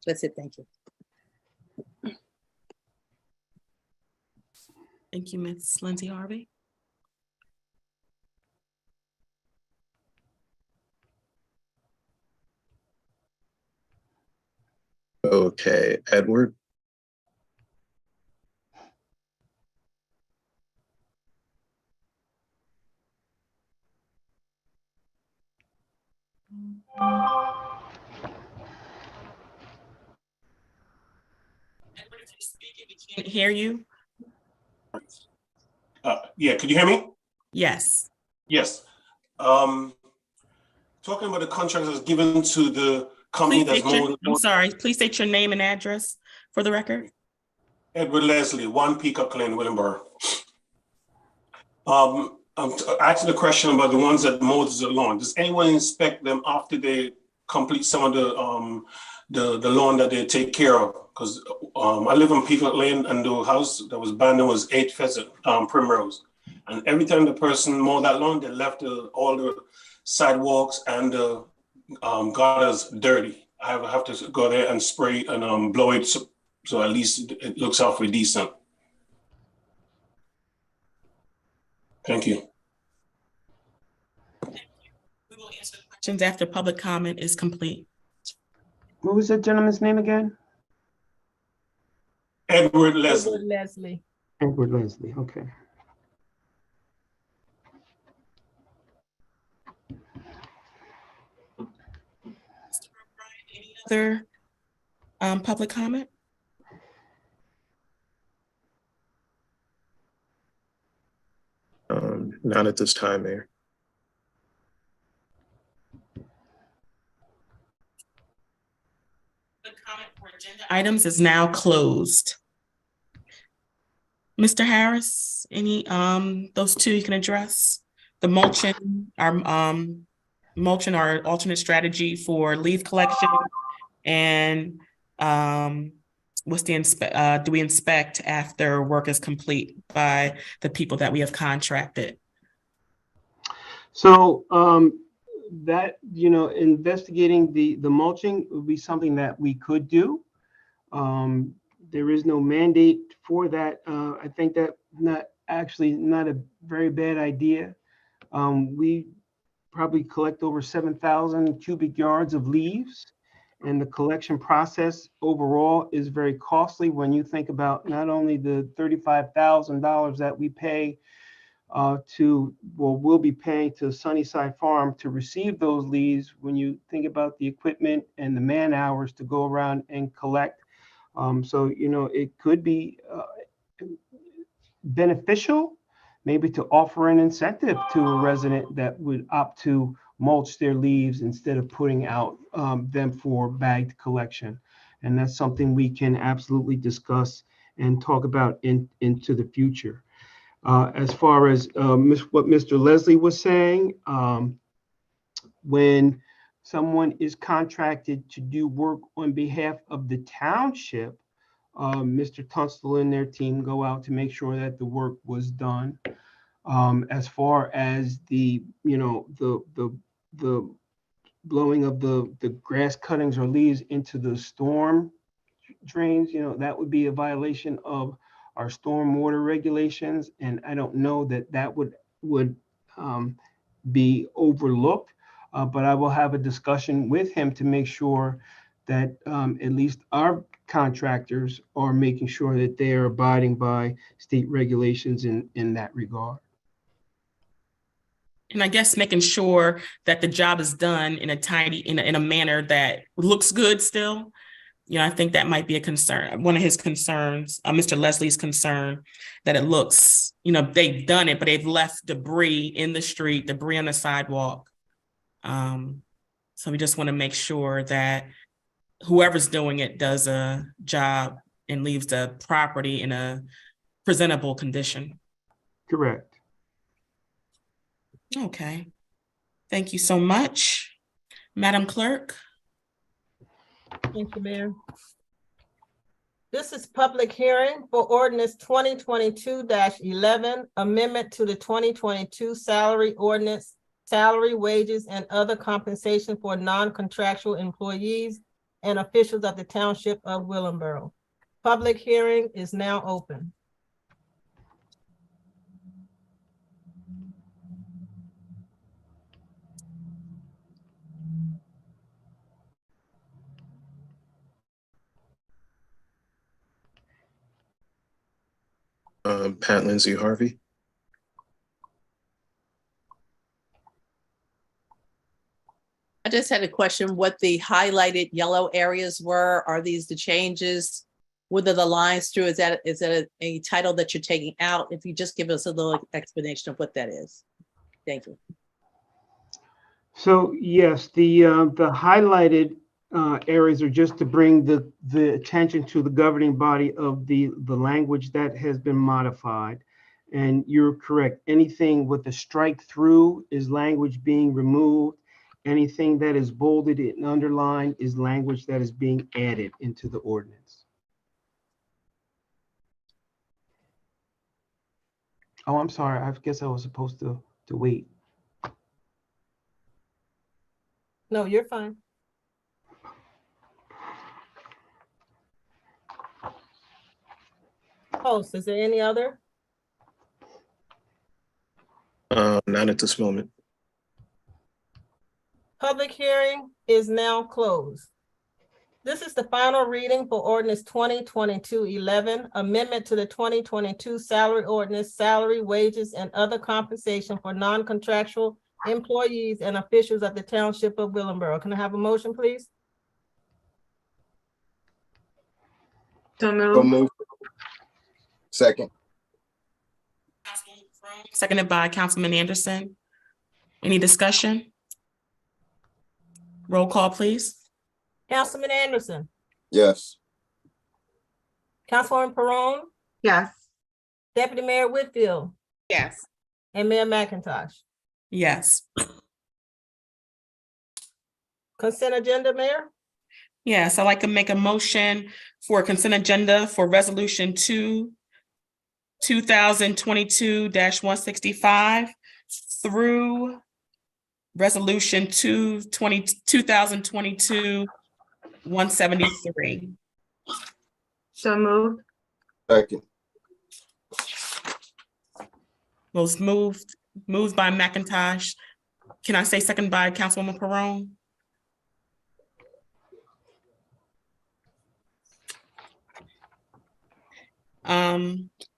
That's it. Thank you. Thank you, Ms. Lindsay Harvey. Okay, Edward. Edward, if you speak, we can't hear you. Yeah, could you hear me? Yes. Yes. Talking about the contract that's given to the company that's I'm sorry, please state your name and address for the record. Edward Leslie, 1 Peacock Lane, Willingboro. I'm asking the question about the ones that mow the lawn. Does anyone inspect them after they complete some of the lawn that they take care of? Because I live on Peacock Lane, and the house that was abandoned was 8 Pheasant Primrose. And every time the person mowed that lawn, they left all the sidewalks and the gutters dirty. I have to go there and spray and blow it so at least it looks halfway decent. Thank you. We will answer questions after public comment is complete. What was that gentleman's name again? Edward Leslie. Edward Leslie. Edward Leslie, okay. Any other public comment? Not at this time, Mayor. The comment for agenda items is now closed. Mr. Harris, any those two you can address? The mulching, our alternate strategy for leaf collection, and what's the do we inspect after work is complete by the people that we have contracted? So that, investigating the mulching would be something that we could do. There is no mandate for that. I think that not a very bad idea. We probably collect over 7,000 cubic yards of leaves, and the collection process overall is very costly when you think about not only the $35,000 that we pay we'll be paying to Sunnyside Farm to receive those leaves. When you think about the equipment and the man hours to go around and collect, so it could be beneficial maybe to offer an incentive to a resident that would opt to mulch their leaves instead of putting out them for bagged collection. And that's something we can absolutely discuss and talk about into the future. As far as what Mr. Leslie was saying, when someone is contracted to do work on behalf of the township, Mr. Tunstall and their team go out to make sure that the work was done. As far as the blowing of the grass cuttings or leaves into the storm drains, that would be a violation of our stormwater regulations. And I don't know that would be overlooked, but I will have a discussion with him to make sure that at least our contractors are making sure that they are abiding by state regulations in that regard. And I guess making sure that the job is done in a manner that looks good still. I think that might be a concern. One of his concerns, Mr. Leslie's concern, that it looks, they've done it, but they've left debris in the street, debris on the sidewalk. So we just want to make sure that whoever's doing it does a job and leaves the property in a presentable condition. Correct. Okay. Thank you so much. Madam Clerk. Thank you, Mayor. This is public hearing for ordinance 2022-11, amendment to the 2022 salary ordinance, salary, wages, and other compensation for non-contractual employees and officials of the Township of Willingboro. Public hearing is now open. Pat Lindsay Harvey. I just had a question, what the highlighted yellow areas were. Are these the changes? Whether the lines through, is that a title that you're taking out? If you just give us a little explanation of what that is. Thank you. So yes, the highlighted areas are just to bring the attention to the governing body of the language that has been modified. And you're correct. Anything with a strike through is language being removed. Anything that is bolded and underlined is language that is being added into the ordinance. Oh, I'm sorry. I guess I was supposed to wait. No, you're fine. Host, is there any other? Not at this moment. Public hearing is now closed. This is the final reading for ordinance 2022-11, amendment to the 2022 salary ordinance, salary, wages, and other compensation for non-contractual employees and officials of the Township of Willingboro. Can I have a motion, please? So So moved. moved. Second. Seconded by Councilman Anderson. Any discussion? Roll call, please. Councilman Anderson, Yes. Councilwoman Perone, Yes. Deputy Mayor Whitfield, Yes. and Mayor McIntosh. Yes. Consent agenda, Mayor? Yes, I'd like to make a motion for consent agenda for resolution 2022-165 through resolution 2022-173. So moved. Second. Was moved by McIntosh. Can I say second by Councilwoman Perone?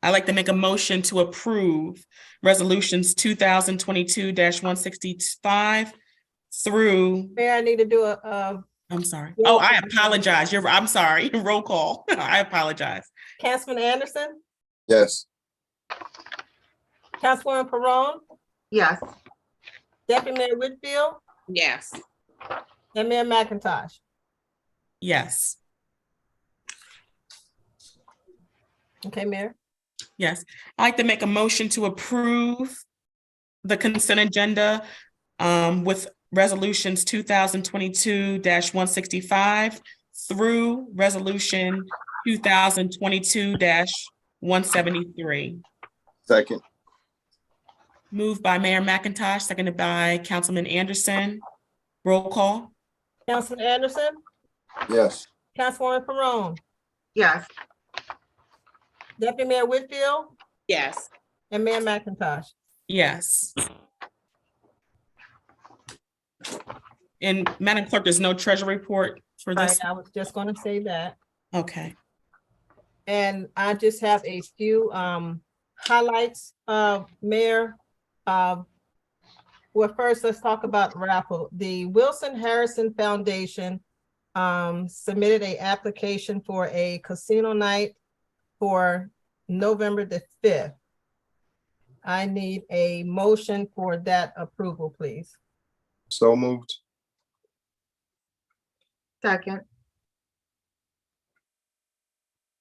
I'd like to make a motion to approve resolutions 2022-165 through, Mayor, I need to do a I'm sorry. Oh, I apologize. I'm sorry. Roll call. I apologize. Councilman Anderson, Yes. Councilwoman Perone, Yes. Deputy Mayor Whitfield, Yes. and Mayor McIntosh. Yes. Okay, Mayor? Yes. I'd like to make a motion to approve the consent agenda with resolutions 2022-165 through resolution 2022-173. Second. Moved by Mayor McIntosh, seconded by Councilman Anderson. Roll call? Councilman Anderson, Yes. Councilwoman Perone, Yes. Deputy Mayor Whitfield, Yes. and Mayor McIntosh. Yes. And Madam Clerk, there's no treasury report for Right, this? I was just gonna say that. Okay. And I just have a few highlights, Mayor. Well, first, let's talk about raffle. The Wilson Harrison Foundation submitted a application for a casino night for November the 5th. I need a motion for that approval, please. So moved. Second.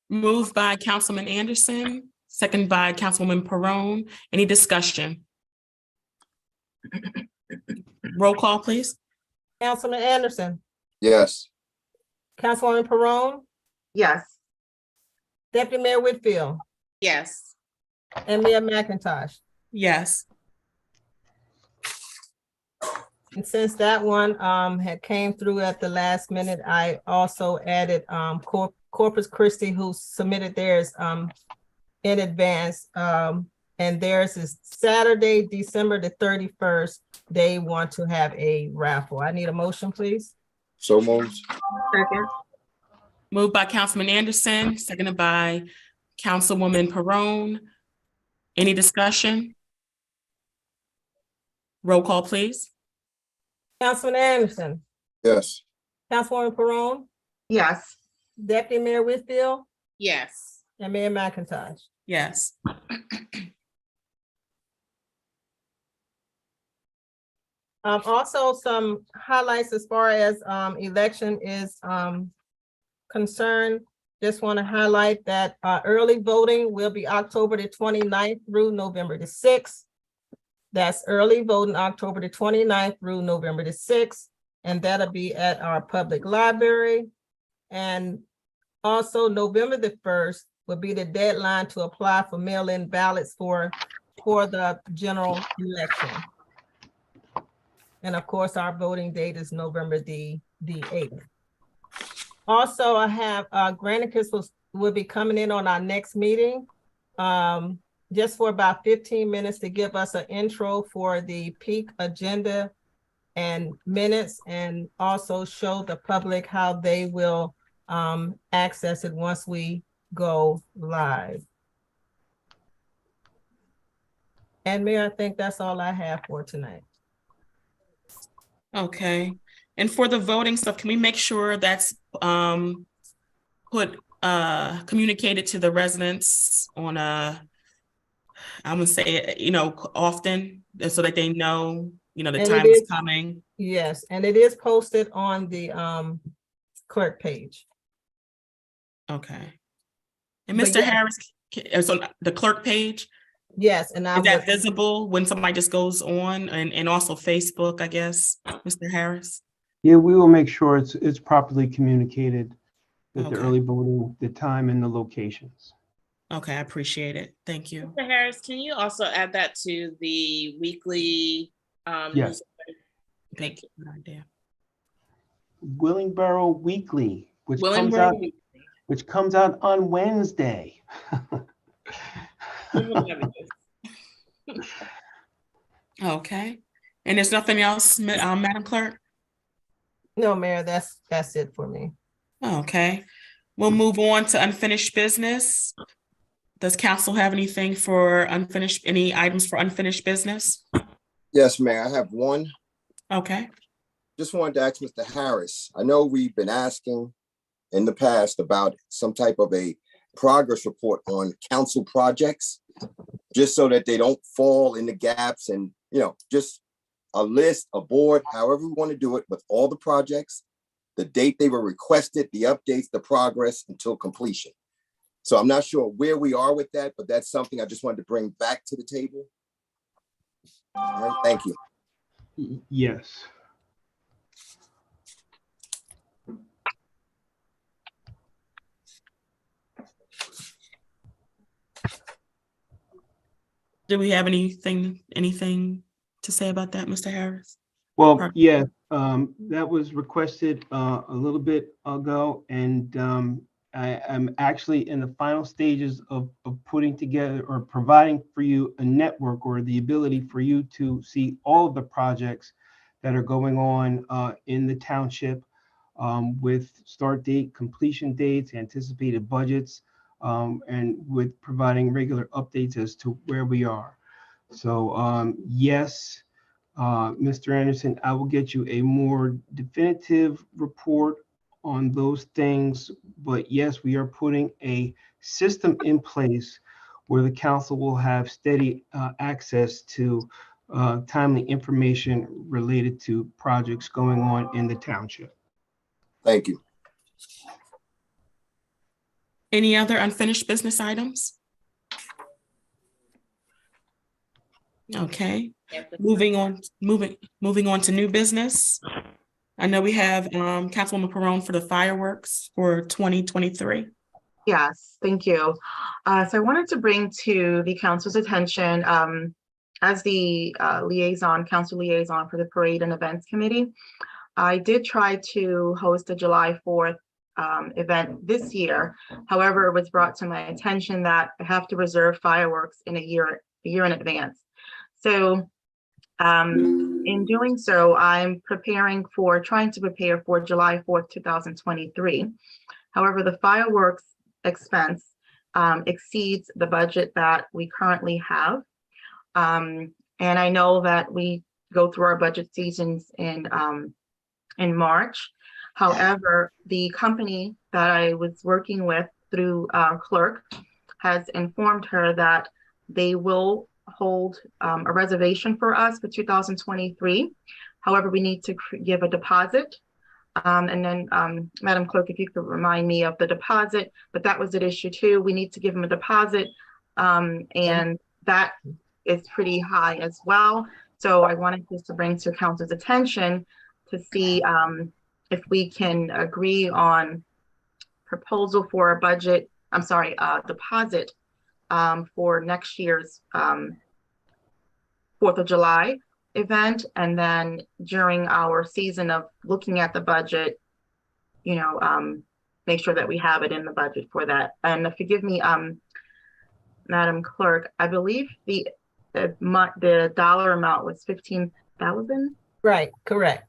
Moved by Councilman Anderson, second by Councilwoman Perone. Any discussion? Roll call, please. Councilman Anderson, Yes. Councilwoman Perone, Yes. Deputy Mayor Whitfield, Yes. and Mayor McIntosh. Yes. And since that one had came through at the last minute, I also added Corpus Christi, who submitted theirs in advance. And theirs is Saturday, December the 31st. They want to have a raffle. I need a motion, please. So moved. Second. Moved by Councilman Anderson, seconded by Councilwoman Perone. Any discussion? Roll call, please. Councilman Anderson, Yes. Councilwoman Perone, Yes. Deputy Mayor Whitfield, Yes. and Mayor McIntosh. Yes. Also some highlights as far as election is concerned. Just want to highlight that early voting will be October the 29th through November the 6th. That's early voting October the 29th through November the 6th, and that'll be at our public library. And also November the 1st will be the deadline to apply for mail-in ballots for the general election. And of course, our voting date is November the 8th. Also, I have Granicus will be coming in on our next meeting. Just for about 15 minutes to give us an intro for the peak agenda and minutes, and also show the public how they will access it once we go live. And Mayor, I think that's all I have for tonight. Okay. And for the voting stuff, can we make sure that's communicated to the residents on I'm gonna say it, often, so that they know, the And time it is is- coming. Yes, and it is posted on the clerk page. Okay. And But Mr. yeah. Harris, it's on the clerk page. Yes, and I Is that would, visible when somebody just goes on, and also Facebook, I guess, Mr. Harris? Yeah, we will make sure it's properly communicated with the Okay. early voting, the time and the locations. Okay, I appreciate it. Thank you. Mr. Harris, can you also add that to the weekly? Yes. newsletter? Thank you. Good idea. Willingboro Weekly, which comes out on Wednesday. Okay. And there's nothing else, Madam Clerk? no, Mayor, that's it for me. Okay. We'll move on to unfinished business. Does council have anything for any items for unfinished business? Yes, Mayor, I have one. Okay. Just wanted to ask Mr. Harris. I know we've been asking in the past about some type of a progress report on council projects, just so that they don't fall in the gaps, and, just a list, a board, however we want to do it, with all the projects, the date they were requested, the updates, the progress until completion. So I'm not sure where we are with that, but that's something I just wanted to bring back to the table. All right, thank you. Yes. Do we have anything to say about that, Mr. Harris? Well, yeah, that was requested a little bit ago, and I'm actually in the final stages of putting together or providing for you a network or the ability for you to see all of the projects that are going on in the township with start date, completion dates, anticipated budgets, and with providing regular updates as to where we are. So yes, Mr. Anderson, I will get you a more definitive report on those things. But yes, we are putting a system in place where the council will have steady access to timely information related to projects going on in the township. Thank you. Any other unfinished business items? Okay, moving on to new business. I know we have Councilwoman Perrone for the fireworks for 2023. Yes, thank you. So I wanted to bring to the council's attention, as the council liaison for the Parade and Events Committee, I did try to host a July 4th event this year. However, it was brought to my attention that I have to reserve fireworks in a year in advance. So in doing so, I'm trying to prepare for July 4th, 2023. However, the fireworks expense exceeds the budget that we currently have. And I know that we go through our budget seasons in March. However, the company that I was working with through our clerk has informed her that they will hold a reservation for us for 2023. However, we need to give a deposit. And then, Madam Clerk, if you could remind me of the deposit, but that was at issue 2. We need to give them a deposit, and that is pretty high as well. So I wanted this to bring to council's attention to see if we can agree on proposal for a deposit for next year's 4th of July event. And then during our season of looking at the budget, make sure that we have it in the budget for that. And forgive me, Madam Clerk, I believe the dollar amount was 15,000. Right, correct.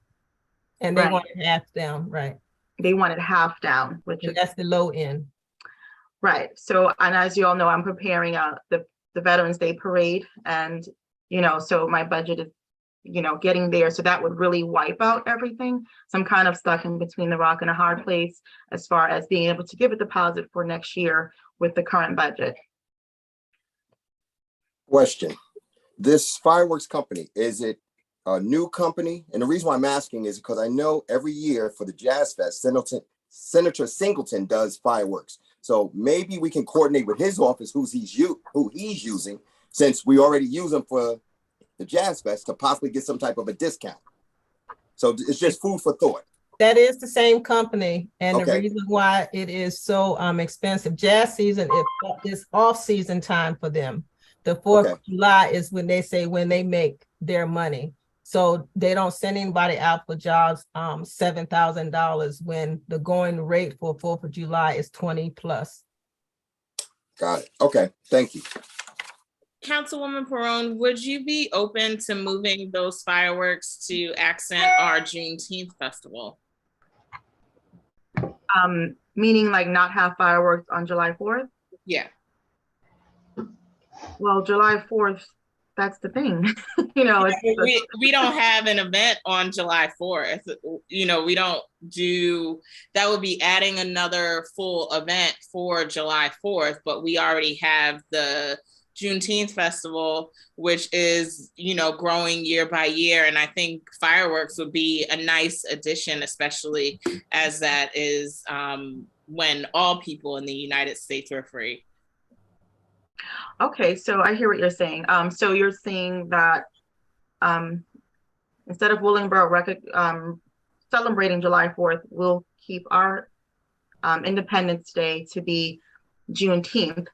And they Right. want it half down, right? They wanted half down, which And is that's the low end. right. So, and as you all know, I'm preparing the Veterans Day Parade, and so my budget is getting there. So that would really wipe out everything. So I'm kind of stuck in between the rock and a hard place as far as being able to give a deposit for next year with the current budget. Question. This fireworks company, is it a new company? And the reason why I'm asking is because I know every year for the Jazz Fest, Senator Singleton does fireworks. So maybe we can coordinate with his office who he's using, since we already use them for the Jazz Fest, to possibly get some type of a discount. So it's just food for thought. That is the same company, and the Okay. reason why it is so expensive. Jazz season is off-season time for them. The 4th of July is when they make their money. So they don't send anybody out for jobs $7,000 when the going rate for 4th of July is 20 plus. Got it. Okay, thank you. Councilwoman Perrone, would you be open to moving those fireworks to accent our Juneteenth festival? Meaning like not have fireworks on July 4th? Yeah. Well, July 4th, that's the thing. We don't have an event on July 4th. We don't do, that would be adding another full event for July 4th, but we already have the Juneteenth festival, which is, growing year by year. And I think fireworks would be a nice addition, especially as that is when all people in the United States are free. Okay, so I hear what you're saying. So you're saying that instead of Willingboro celebrating July 4th, we'll keep our Independence Day to be Juneteenth,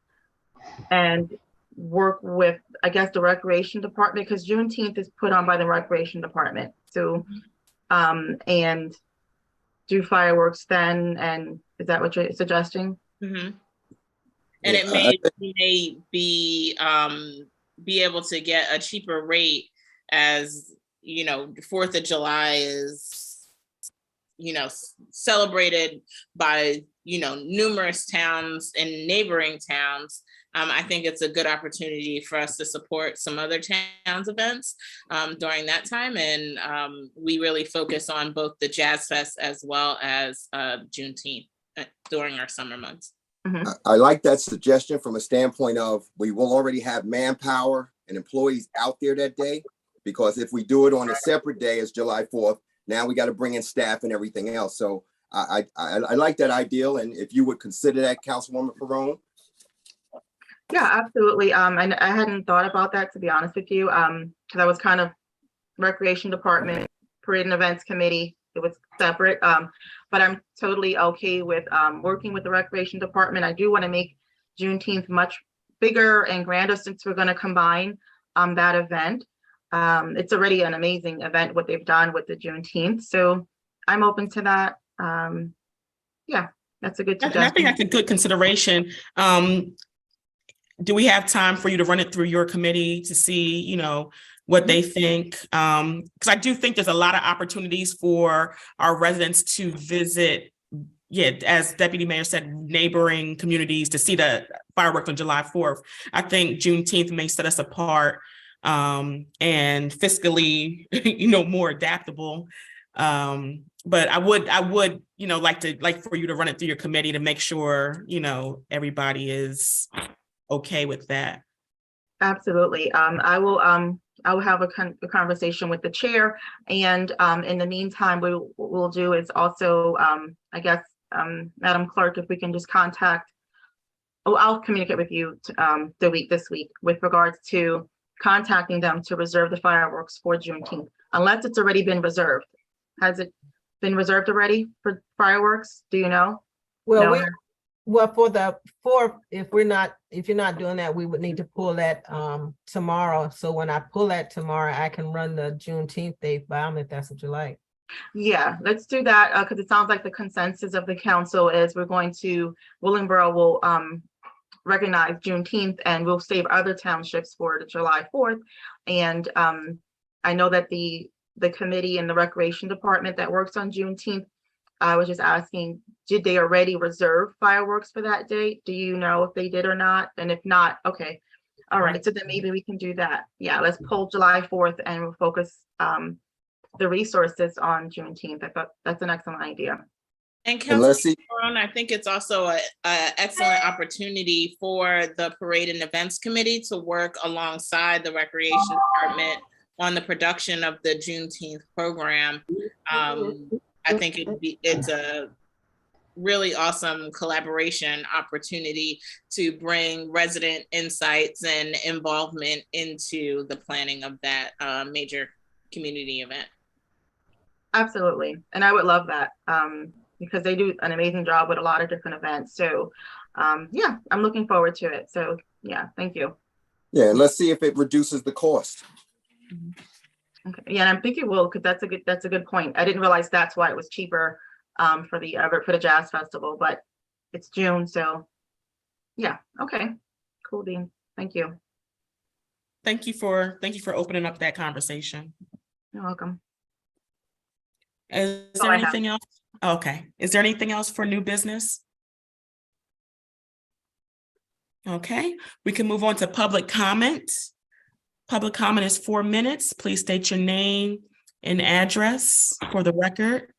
and work with, I guess, the recreation department, because Juneteenth is put on by the recreation department. So, and do fireworks then, and is that what you're suggesting? Mhm. And Yeah, it may be able to get a cheaper rate, as you know, 4th of July is, you know, celebrated by, you know, numerous towns and neighboring towns. I think it's a good opportunity for us to support some other towns' events during that time. And we really focus on both the Jazz Fest as well as Juneteenth during our summer months. I like that suggestion from a standpoint of we will already have manpower and employees out there that day, because if we do it on a separate day as July 4th, now we got to bring in staff and everything else. So I like that ideal. And if you would consider that, Councilwoman Perrone. Yeah, absolutely. And I hadn't thought about that, to be honest with you, because I was kind of recreation department, parade and events committee. It was separate, but I'm totally okay with working with the recreation department. I do want to make Juneteenth much bigger and grander since we're going to combine that event. It's already an amazing event what they've done with the Juneteenth, so I'm open to that. Yeah, that's a good And I think suggestion. that's a good consideration. Do we have time for you to run it through your committee to see, you know, what they think? Because I do think there's a lot of opportunities for our residents to visit, as Deputy Mayor said, neighboring communities to see the fireworks on July 4th. I think Juneteenth may set us apart and fiscally, you know, more adaptable. But I would, you know, like for you to run it through your committee to make sure, you know, everybody is okay with that. Absolutely. I will have a conversation with the chair, and in the meantime, we'll do is also, I guess, Madam Clerk, if we can just contact, I'll communicate with you this week with regards to contacting them to reserve the fireworks for Juneteenth, unless it's already been reserved. Has it been reserved already for fireworks? Do you know? Well, No. well, for the 4th, if you're not doing that, we would need to pull that tomorrow. So when I pull that tomorrow, I can run the Juneteenth date by them if that's what you like. Yeah, let's do that, because it sounds like the consensus of the council is Willingboro will recognize Juneteenth, and we'll save other townships for the July 4th. And I know that the committee and the recreation department that works on Juneteenth, I was just asking, did they already reserve fireworks for that date? Do you know if they did or not? And if not, okay. All right, so then maybe we can do that. Yeah, let's pull July 4th and we'll focus the resources on Juneteenth. I thought that's an excellent idea. And And let's see. Councilman Perrone, I think it's also an excellent opportunity for the Parade and Events Committee to work alongside the Recreation Department on the production of the Juneteenth program. I think it's a really awesome collaboration opportunity to bring resident insights and involvement into the planning of that major community event. Absolutely, and I would love that because they do an amazing job with a lot of different events. So yeah, I'm looking forward to it. So yeah, thank you. Yeah, and let's see if it reduces the cost. Okay. Yeah, and I think it will, because that's a good point. I didn't realize that's why it was cheaper for the Jazz Festival, but it's June, so yeah, okay, cool, Dean. Thank you. Thank you for opening up that conversation. You're welcome. Is all there I have. anything else? Okay. Is there anything else for new business? Okay, we can move on to public comment. Public comment is 4 minutes. Please state your name and address for the record.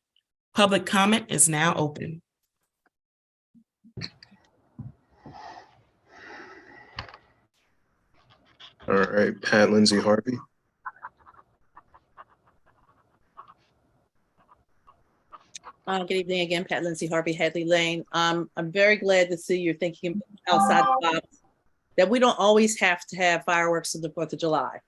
Public comment is now open. All right, Pat Lindsay Harvey. Good evening again, Pat Lindsay Harvey, Hadley Lane. I'm very glad to see you're thinking outside the box, that we don't always have to have fireworks on the 4th of July.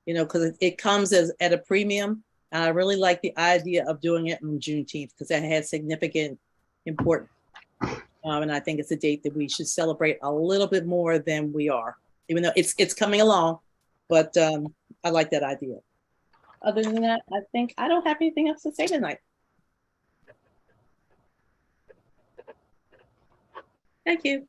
You know, because it comes at a premium. And I really like the idea of doing it on Juneteenth because that has significant importance. And I think it's a date that we should celebrate a little bit more than we are. even though it's coming along, but I like that idea. Other than that, I think I don't have anything else to say tonight. Thank you.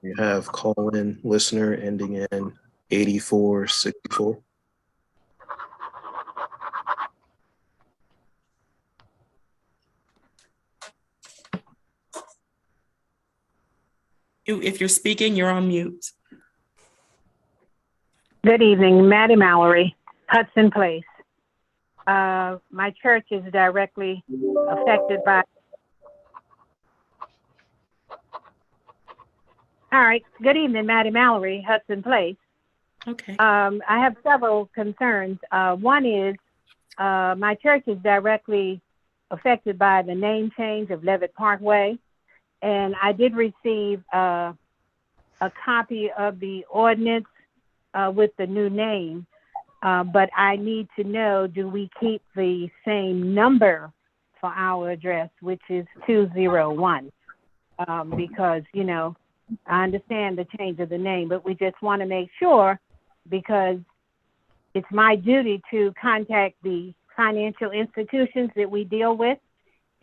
We have call-in listener ending in 8464. If you're speaking, you're on mute. Good evening, Maddie Mallory, Hudson Place. My church is directly affected by. All right. Good evening, Maddie Mallory, Hudson Place. Okay. I have several concerns. One is my church is directly affected by the name change of Levitt Parkway. And I did receive a copy of the ordinance with the new name, but I need to know, do we keep the same number for our address, which is 201? Because, you know, I understand the change of the name, but we just want to make sure, because it's my duty to contact the financial institutions that we deal with.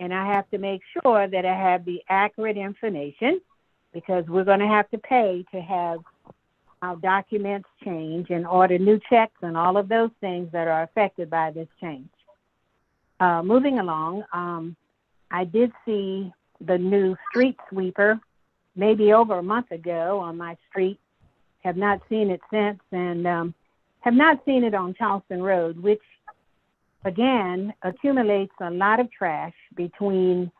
And I have to make sure that I have the accurate information, because we're going to have to pay to have our documents change and order new checks and all of those things that are affected by this change. Moving along, I did see the new street sweeper maybe over a month ago on my street. Have not seen it since, and have not seen it on Charleston Road, which again accumulates a lot of trash between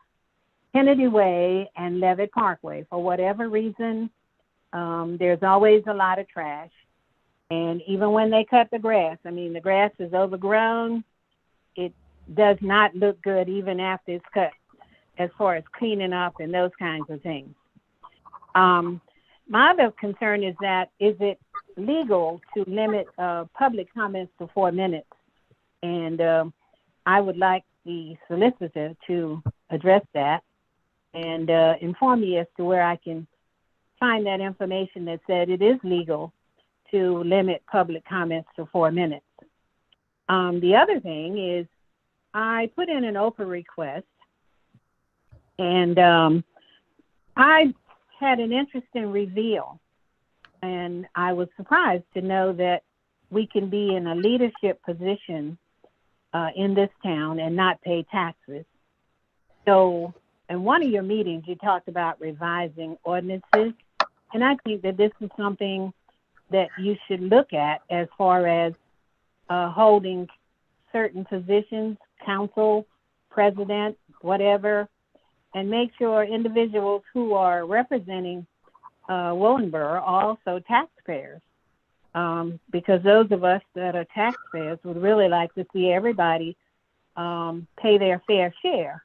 Kennedy Way and Levitt Parkway. For whatever reason, there's always a lot of trash. And even when they cut the grass, I mean, the grass is overgrown. It does not look good even after it's cut, as far as cleaning up and those kinds of things. My other concern is that, is it legal to limit public comments to 4 minutes? And I would like the solicitor to address that and inform me as to where I can find that information that said it is legal to limit public comments to 4 minutes. The other thing is, I put in an OPA request, and I had an interesting reveal, and I was surprised to know that we can be in a leadership position in this town and not pay taxes. So in one of your meetings, you talked about revising ordinances, and I think that this is something that you should look at as far as holding certain positions, council, president, whatever, and make sure individuals who are representing Willingboro are also taxpayers. Because those of us that are taxpayers would really like to see everybody pay their fair share.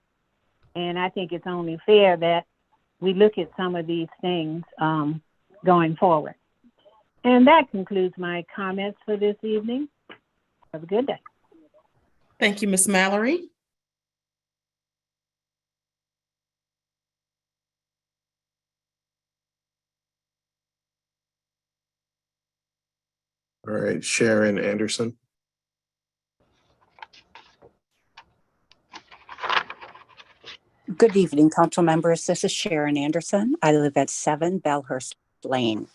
And I think it's only fair that we look at some of these things going forward. And that concludes my comments for this evening. Have a good day. Thank you, Ms. Mallory. All right, Sharon Anderson. Good evening, council members. This is Sharon Anderson. I live at 7 Bellhurst Lane.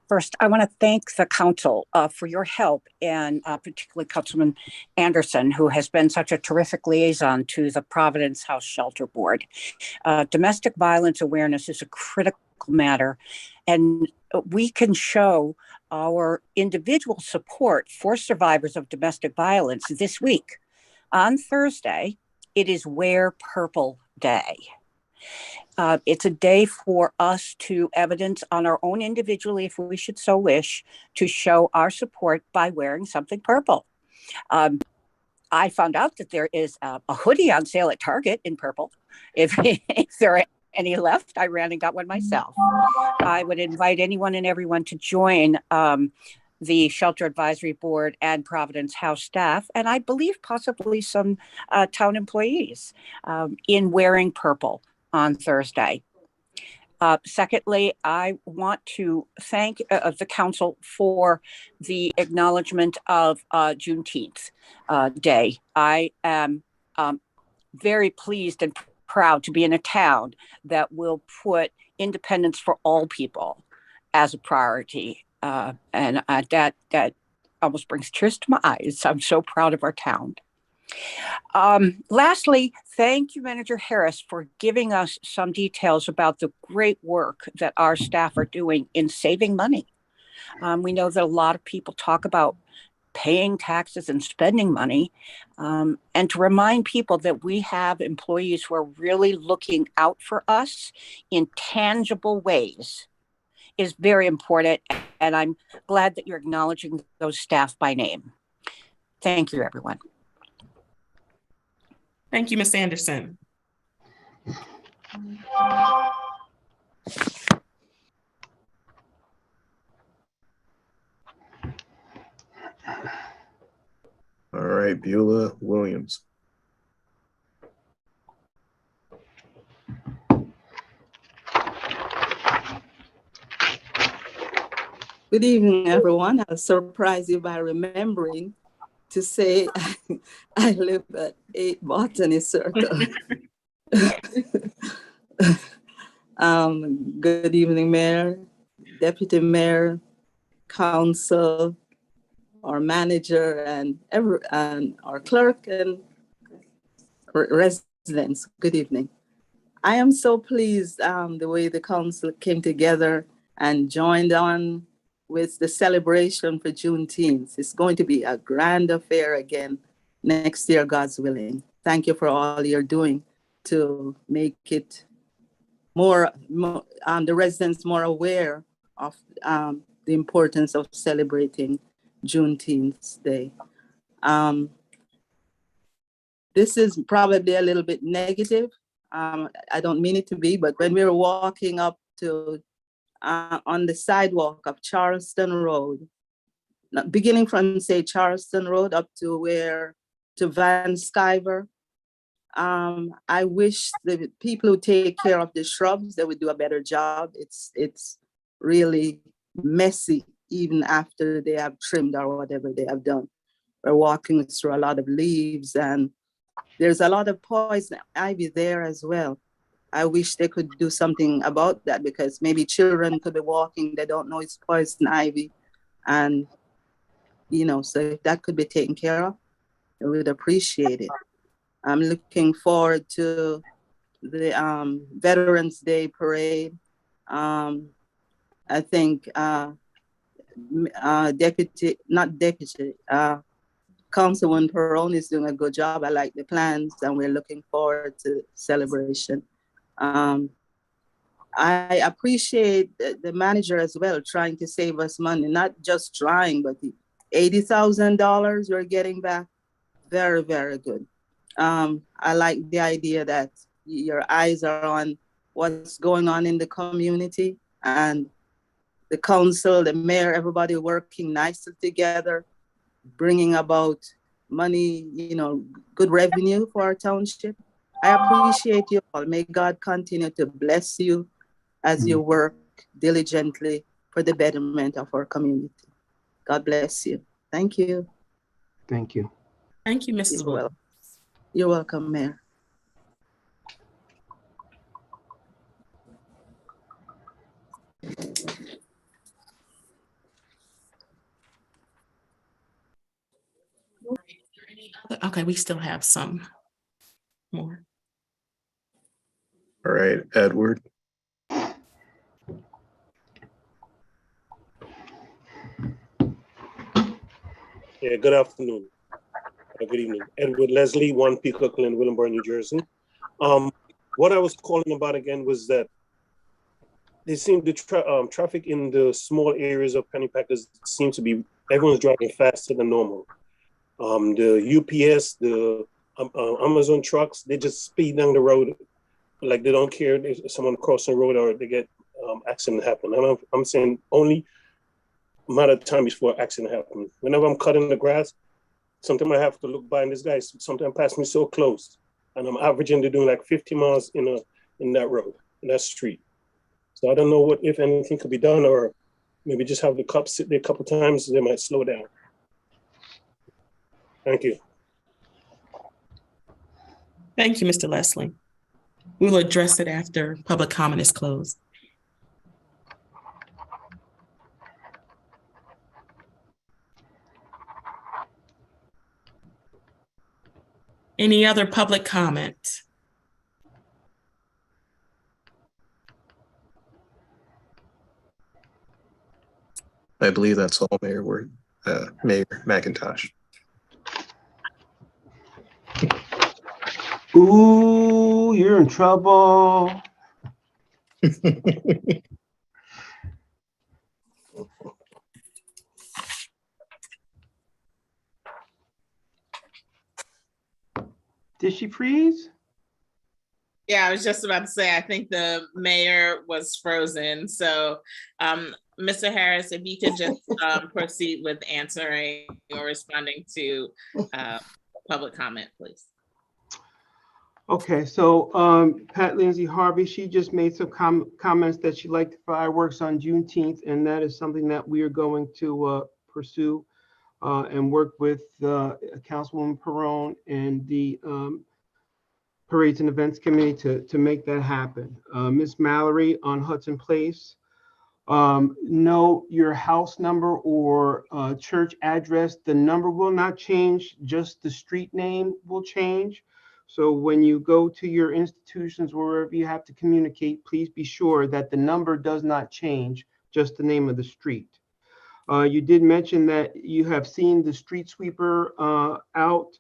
First, I want to thank the council for your help, and particularly Councilman Anderson, who has been such a terrific liaison to the Providence House Shelter Board. Domestic violence awareness is a critical matter, and we can show our individual support for survivors of domestic violence this week. On Thursday, it is Wear Purple Day. It's a day for us to evidence on our own individually, if we should so wish, to show our support by wearing something purple. I found out that there is a hoodie on sale at Target in purple. If there are any left, I ran and got one myself. I would invite anyone and everyone to join the Shelter Advisory Board and Providence House staff, and I believe possibly some town employees in wearing purple on Thursday. Secondly, I want to thank the council for the acknowledgement of Juneteenth Day. I am very pleased and proud to be in a town that will put independence for all people as a priority. And that almost brings tears to my eyes. I'm so proud of our town. Lastly, thank you, Manager Harris, for giving us some details about the great work that our staff are doing in saving money. We know that a lot of people talk about paying taxes and spending money, and to remind people that we have employees who are really looking out for us in tangible ways is very important, and I'm glad that you're acknowledging those staff by name. Thank you, everyone. Thank you, Ms. Anderson. All right, Beulah Williams. Good evening, everyone. I'll surprise you by remembering to say I live at 8 Botany Circle. Good evening, Mayor, Deputy Mayor, Council, our manager, and our clerk and residents. Good evening. I am so pleased the way the council came together and joined on with the celebration for Juneteenth. It's going to be a grand affair again next year, God's willing. Thank you for all you're doing to make it more the residents more aware of the importance of celebrating Juneteenth Day. This is probably a little bit negative. I don't mean it to be, but when we were walking up to on the sidewalk of Charleston Road, beginning from, say, Charleston Road up to Van Skyver. I wish the people who take care of the shrubs, they would do a better job. It's really messy even after they have trimmed or whatever they have done. We're walking through a lot of leaves and there's a lot of poison ivy there as well. I wish they could do something about that because maybe children could be walking, they don't know it's poison ivy. And, so if that could be taken care of, I would appreciate it. I'm looking forward to the Veterans Day parade. I think Councilwoman Perrone is doing a good job. I like the plans and we're looking forward to the celebration. I appreciate the manager as well, trying to save us money, not just trying, but the $80,000 we're getting back. Very, very good. I like the idea that your eyes are on what's going on in the community and the council, the mayor, everybody working nicely together, bringing about money, good revenue for our township. I appreciate you all. May God continue to bless you as you work diligently for the betterment of our community. God bless you. Thank you. Thank you. Thank you, Mrs. Williams. You're welcome, Mayor. Okay, we still have some more. All right, Edward. Yeah, good afternoon. Good evening. Edward Leslie, 1 Peacock Lane, Willenboro, New Jersey. What I was calling about again was that they seem to traffic in the small areas of Pennypackers seem to be, everyone's driving faster than normal. The UPS, the Amazon trucks, they just speed down the road like they don't care if someone crossing the road or they get accident happen. I'm saying only amount of time before accident happen. Whenever I'm cutting the grass, sometimes I have to look by and this guy sometimes pass me so close, and I'm averaging to doing like 50 miles in that road, in that street. So I don't know what, if anything could be done, or maybe just have the cops sit there a couple times, so they might slow down. Thank you. Thank you, Mr. Leslie. We will address it after public comment is closed. Any other public comment? I believe that's all, Mayor Word, Mayor McIntosh. Ooh, you're in trouble. Did she freeze? Yeah, I was just about to say, I think the mayor was frozen. So, Mr. Harris, if you could just proceed with answering or responding to public comment, please. Okay, so Pat Lindsay Harvey, she just made some comments that she liked the fireworks on Juneteenth, and that is something that we are going to pursue and work with Councilwoman Perrone and the Parades and Events Committee to make that happen. Miss Mallory on Hudson Place, know your house number or church address. The number will not change, just the street name will change. So when you go to your institutions, wherever you have to communicate, please be sure that the number does not change, just the name of the street. You did mention that you have seen the street sweeper out,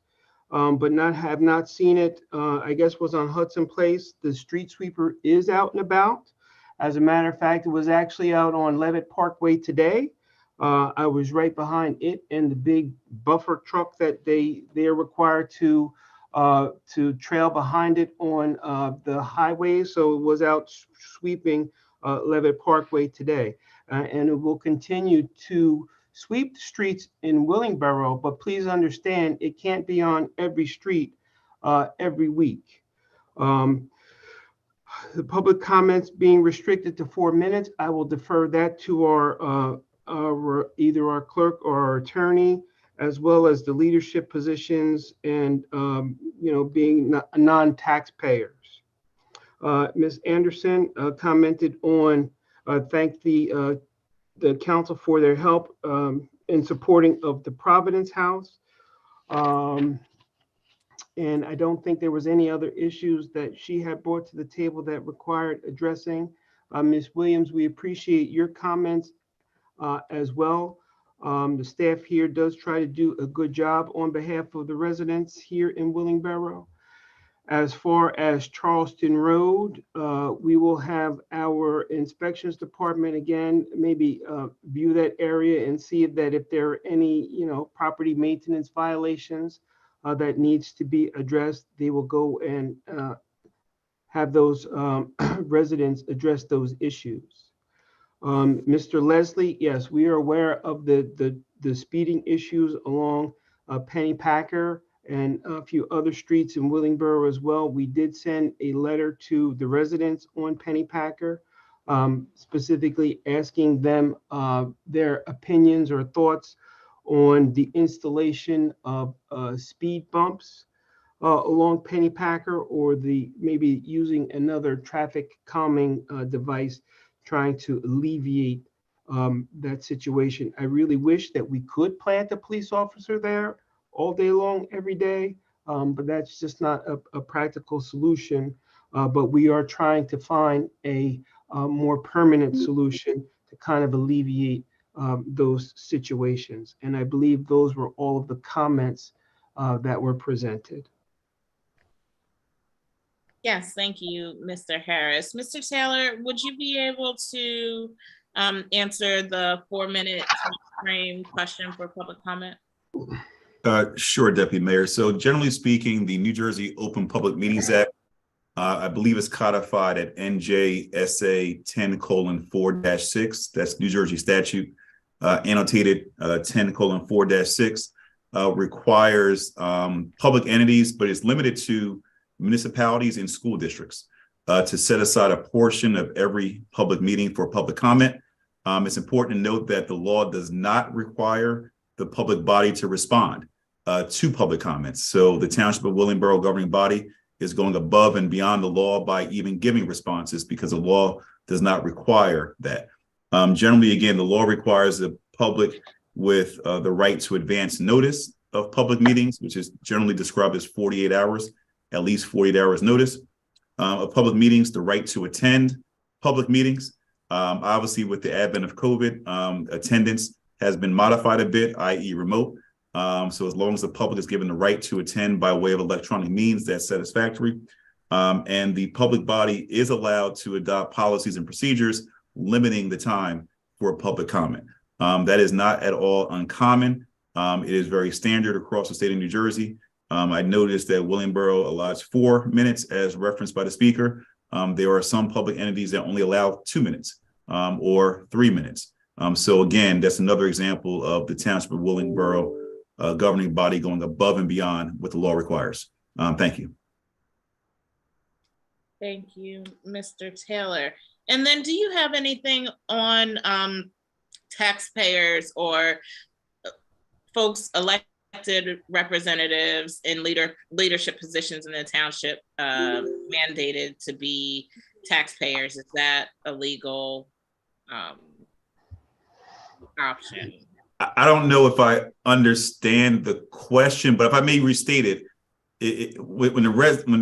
but have not seen it, I guess was on Hudson Place. The street sweeper is out and about. As a matter of fact, it was actually out on Levitt Parkway today. I was right behind it and the big buffer truck that they are required to trail behind it on the highway. So it was out sweeping Levitt Parkway today. And it will continue to sweep the streets in Willingboro, but please understand it can't be on every street every week. The public comments being restricted to 4 minutes, I will defer that to either our clerk or our attorney, as well as the leadership positions and being non-taxpayers. Ms. Anderson commented on thank the council for their help in supporting of the Providence House. And I don't think there was any other issues that she had brought to the table that required addressing. Ms. Williams, we appreciate your comments as well. The staff here does try to do a good job on behalf of the residents here in Willingboro. As far as Charleston Road, we will have our inspections department again, maybe view that area and see if there are any, property maintenance violations that needs to be addressed. They will go and have those residents address those issues. Mr. Leslie, yes, we are aware of the speeding issues along Pennypacker and a few other streets in Willingboro as well. We did send a letter to the residents on Pennypacker, specifically asking them their opinions or thoughts on the installation of speed bumps along Pennypacker, or maybe using another traffic calming device, trying to alleviate that situation. I really wish that we could plant a police officer there all day long, every day, but that's just not a practical solution. But we are trying to find a more permanent solution to kind of alleviate those situations. And I believe those were all of the comments that were presented. Yes, thank you, Mr. Harris. Mr. Taylor, would you be able to answer the 4-minute frame question for public comment? Sure, Deputy Mayor. So generally speaking, the New Jersey Open Public Meetings Act I believe it's codified at NJSA 10:4-6. That's New Jersey statute. Annotated 10:4-6 requires public entities, but it's limited to municipalities and school districts to set aside a portion of every public meeting for public comment. It's important to note that the law does not require the public body to respond to public comments. So the Township of Willingboro governing body is going above and beyond the law by even giving responses because the law does not require that. Generally, again, the law requires the public with the right to advance notice of public meetings, which is generally described as 48 hours, at least 48 hours notice of public meetings, the right to attend public meetings. Obviously, with the advent of COVID, attendance has been modified a bit, i.e. remote. So as long as the public is given the right to attend by way of electronic means, that's satisfactory. And the public body is allowed to adopt policies and procedures limiting the time for public comment. That is not at all uncommon. It is very standard across the state of New Jersey. I noticed that Willingboro allows 4 minutes as referenced by the speaker. There are some public entities that only allow 2 minutes or 3 minutes. So again, that's another example of the Township of Willingboro governing body going above and beyond what the law requires. Thank you. Thank you, Mr. Taylor. And then do you have anything on taxpayers or folks elected representatives in leadership positions in the township mandated to be taxpayers? Is that a legal option? I don't know if I understand the question, but if I may restate it, when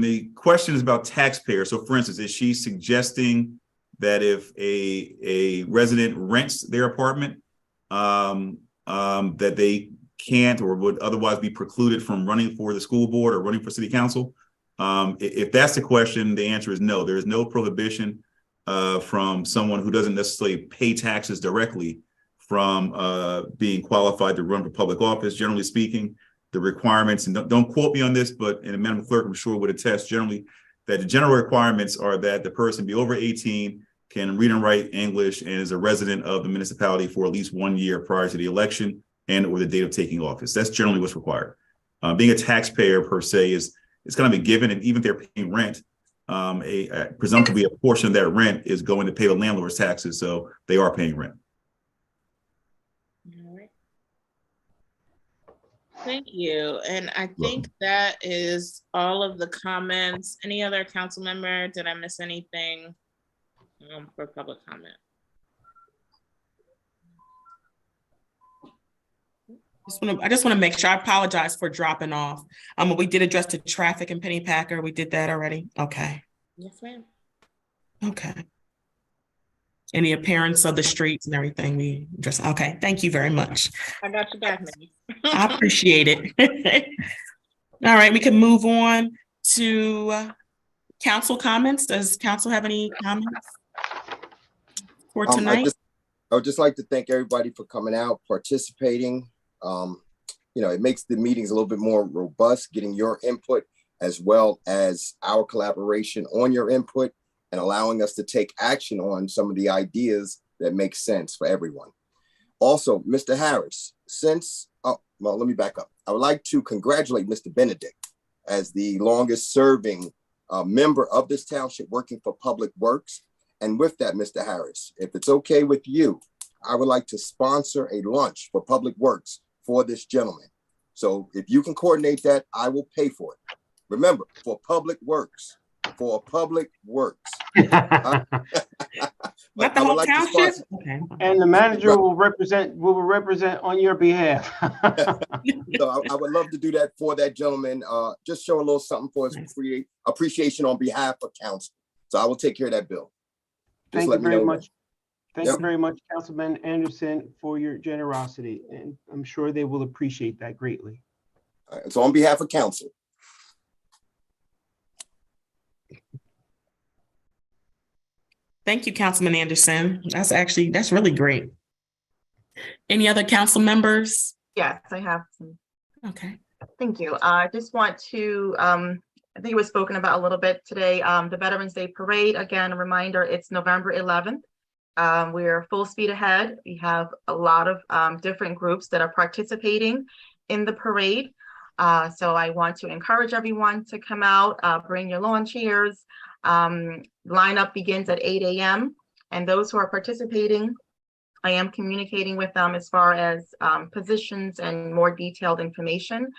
the question is about taxpayers, so for instance, is she suggesting that if a resident rents their apartment, that they can't or would otherwise be precluded from running for the school board or running for city council? If that's the question, the answer is no. There is no prohibition from someone who doesn't necessarily pay taxes directly from being qualified to run for public office. Generally speaking, the requirements, and don't quote me on this, but in a Madam Clerk, I'm sure would attest generally that the general requirements are that the person be over 18, can read and write English, and is a resident of the municipality for at least 1 year prior to the election and or the date of taking office. That's generally what's required. Being a taxpayer per se is kind of a given, and even if they're paying rent, presumptively a portion of that rent is going to pay the landlord's taxes, so they are paying rent. All right. Thank you. And I think that is all of the comments. Any other council member? Did I miss anything for public comment? I just want to make sure, I apologize for dropping off. We did address the traffic in Pennypacker. We did that already. Okay. Yes, ma'am. Okay. And the appearance of the streets and everything we addressed. Okay. Thank you very much. I got you back, man. I appreciate it. All right. We can move on to council comments. Does council have any comments for tonight? I would just like to thank everybody for coming out, participating. It makes the meetings a little bit more robust, getting your input as well as our collaboration on your input and allowing us to take action on some of the ideas that make sense for everyone. Also, Mr. Harris, let me back up. I would like to congratulate Mr. Benedict as the longest serving member of this township working for Public Works. And with that, Mr. Harris, if it's okay with you, I would like to sponsor a lunch for Public Works for this gentleman. So if you can coordinate that, I will pay for it. Remember, for Public Works, for Public Works. Not the whole township? Okay. And the manager will represent on your behalf. So I would love to do that for that gentleman. Just show a little something for his appreciation on behalf of council. So I will take care of that bill. Thank you very much. Thank you very much, Councilman Anderson, for your generosity. And I'm sure they will appreciate that greatly. All right, so on behalf of council. Thank you, Councilman Anderson. That's really great. Any other council members? Yes, I have some. Okay. Thank you. I just want to I think it was spoken about a little bit today. The Veterans Day Parade, again, a reminder, it's November 11th. We're full speed ahead. We have a lot of different groups that are participating in the parade. So I want to encourage everyone to come out, bring your lawn chairs. Lineup begins at 8 a.m. And those who are participating, I am communicating with them as far as positions and more detailed information.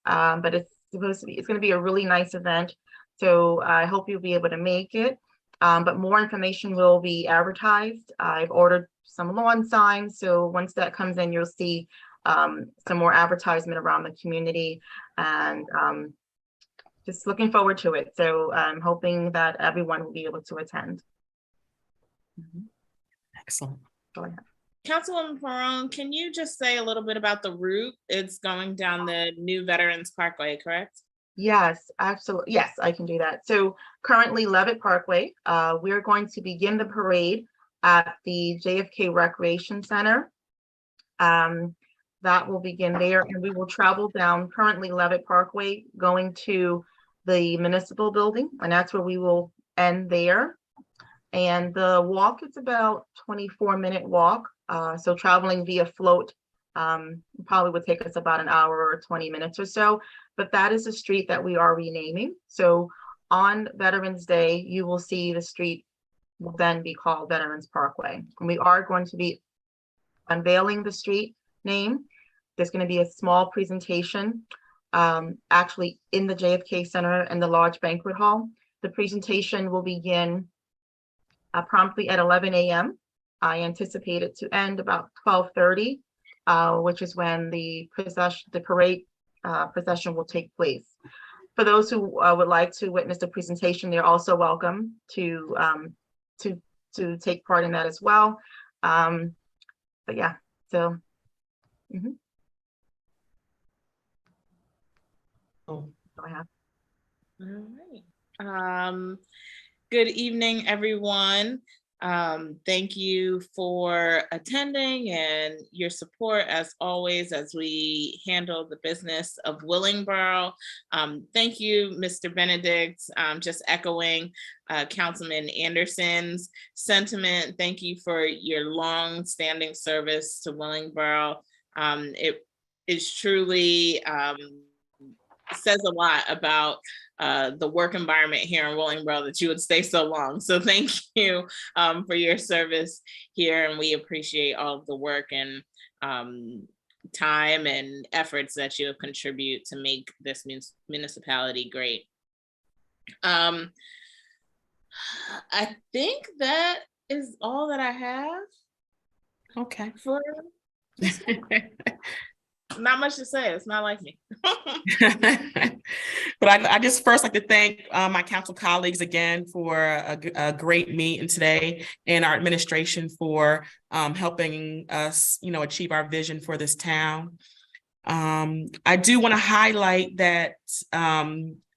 But it's going to be a really nice event. So I hope you'll be able to make it. But more information will be advertised. I've ordered some lawn signs. So once that comes in, you'll see some more advertisement around the community, and just looking forward to it. So I'm hoping that everyone will be able to attend. Excellent. Go ahead. Councilwoman Perron, can you just say a little bit about the route? It's going down the new Veterans Parkway, correct? Yes, absolutely. Yes, I can do that. So currently Levitt Parkway, we're going to begin the parade at the JFK Recreation Center. That will begin there, and we will travel down currently Levitt Parkway going to the municipal building, and that's where we will end there. And the walk is about 24-minute walk. So traveling via float probably would take us about an hour or 20 minutes or so, but that is a street that we are renaming. So on Veterans Day, you will see the street will then be called Veterans Parkway. And we are going to be unveiling the street name. There's going to be a small presentation actually in the JFK Center and the large banquet hall. The presentation will begin promptly at 11 a.m. I anticipate it to end about 12:30, which is when the parade procession will take place. For those who would like to witness the presentation, they're also welcome to take part in that as well. But yeah, so. All right. Good evening, everyone. Thank you for attending and your support as always as we handle the business of Willingboro. Thank you, Mr. Benedict. Just echoing Councilman Anderson's sentiment. Thank you for your long-standing service to Willingboro. It is truly says a lot about the work environment here in Willingboro that you would stay so long. So thank you for your service here, and we appreciate all of the work and time and efforts that you have contribute to make this municipality great. I think that is all that I have. Okay. For not much to say. It's not like me. But I just first like to thank my council colleagues again for a great meeting today, and our administration for helping us, achieve our vision for this town. I do want to highlight that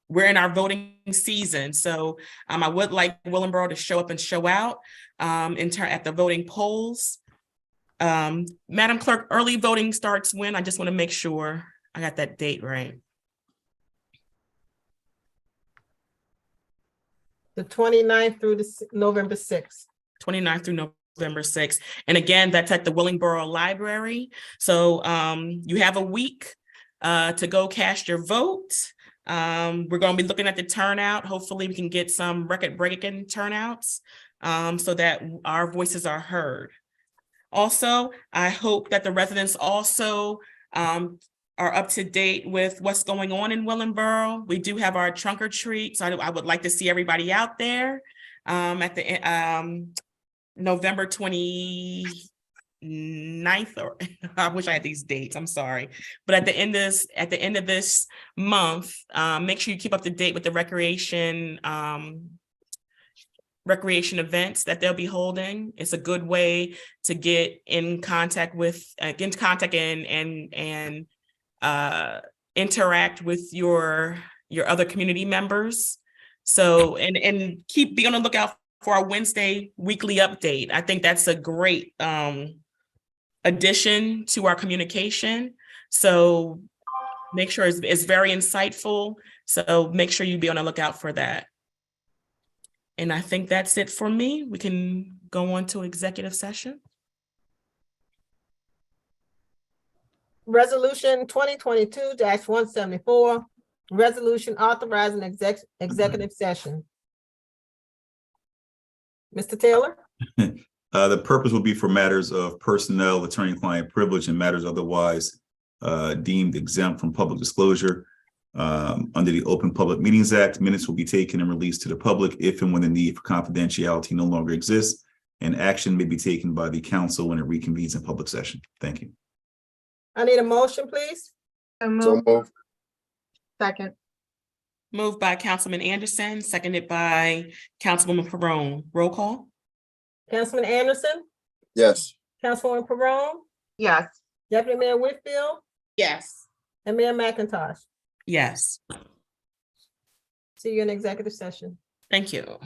we're in our voting season, so I would like Willingboro to show up and show out at the voting polls. Madam Clerk, early voting starts when? I just want to make sure I got that date right. The 29th through November 6th. 29th through November 6th. And again, that's at the Willingboro Library. So you have a week to go cast your vote. We're going to be looking at the turnout. Hopefully we can get some record-breaking turnouts so that our voices are heard. Also, I hope that the residents also are up to date with what's going on in Willingboro. We do have our trunk or treat, so I would like to see everybody out there at the November 29th, or I wish I had these dates, I'm sorry. But at the end of this month, make sure you keep up to date with the recreation events that they'll be holding. It's a good way to get in contact and interact with your other community members. So, and be on the lookout for our Wednesday weekly update. I think that's a great addition to our communication. So make sure it's very insightful. So make sure you be on the lookout for that. And I think that's it for me. We can go on to executive session. Resolution 2022-174, resolution authorizing executive session. Mr. Taylor? The purpose will be for matters of personnel, attorney-client privilege, and matters otherwise deemed exempt from public disclosure. Under the Open Public Meetings Act, minutes will be taken and released to the public if and when the need for confidentiality no longer exists, and action may be taken by the council when it reconvenes in public session. Thank you. I need a motion, please. So moved. Second. Moved by Councilman Anderson, seconded by Councilwoman Perrone. Roll call? Councilman Anderson, Yes. Councilwoman Perrone, Yes. Deputy Mayor Whitfield, Yes. and Mayor McIntosh. Yes. See you in executive session. Thank you.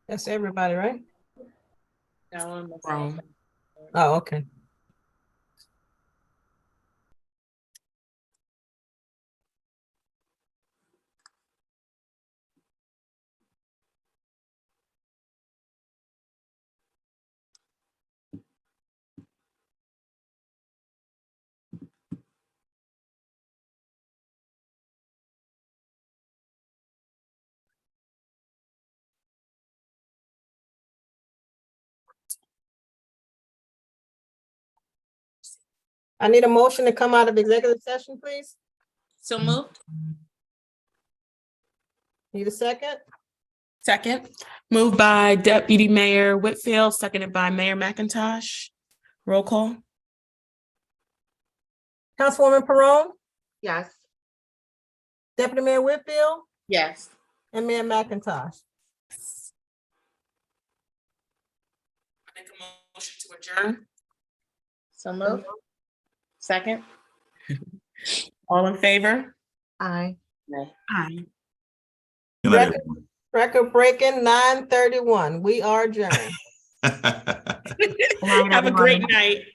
That's everybody, right? Wrong. Oh, okay. I need a motion to come out of executive session, please. So moved. Need a second? Second, moved by Deputy Mayor Whitfield, seconded by Mayor McIntosh. Roll call. Councilwoman Perone, Yes. Deputy Mayor Whitfield, Yes. and Mayor McIntosh. Make a motion to adjourn. So moved. Second. All in favor? Aye. Aye. Good night, everyone. Record breaking 9:31. We are adjourned. Have a great night.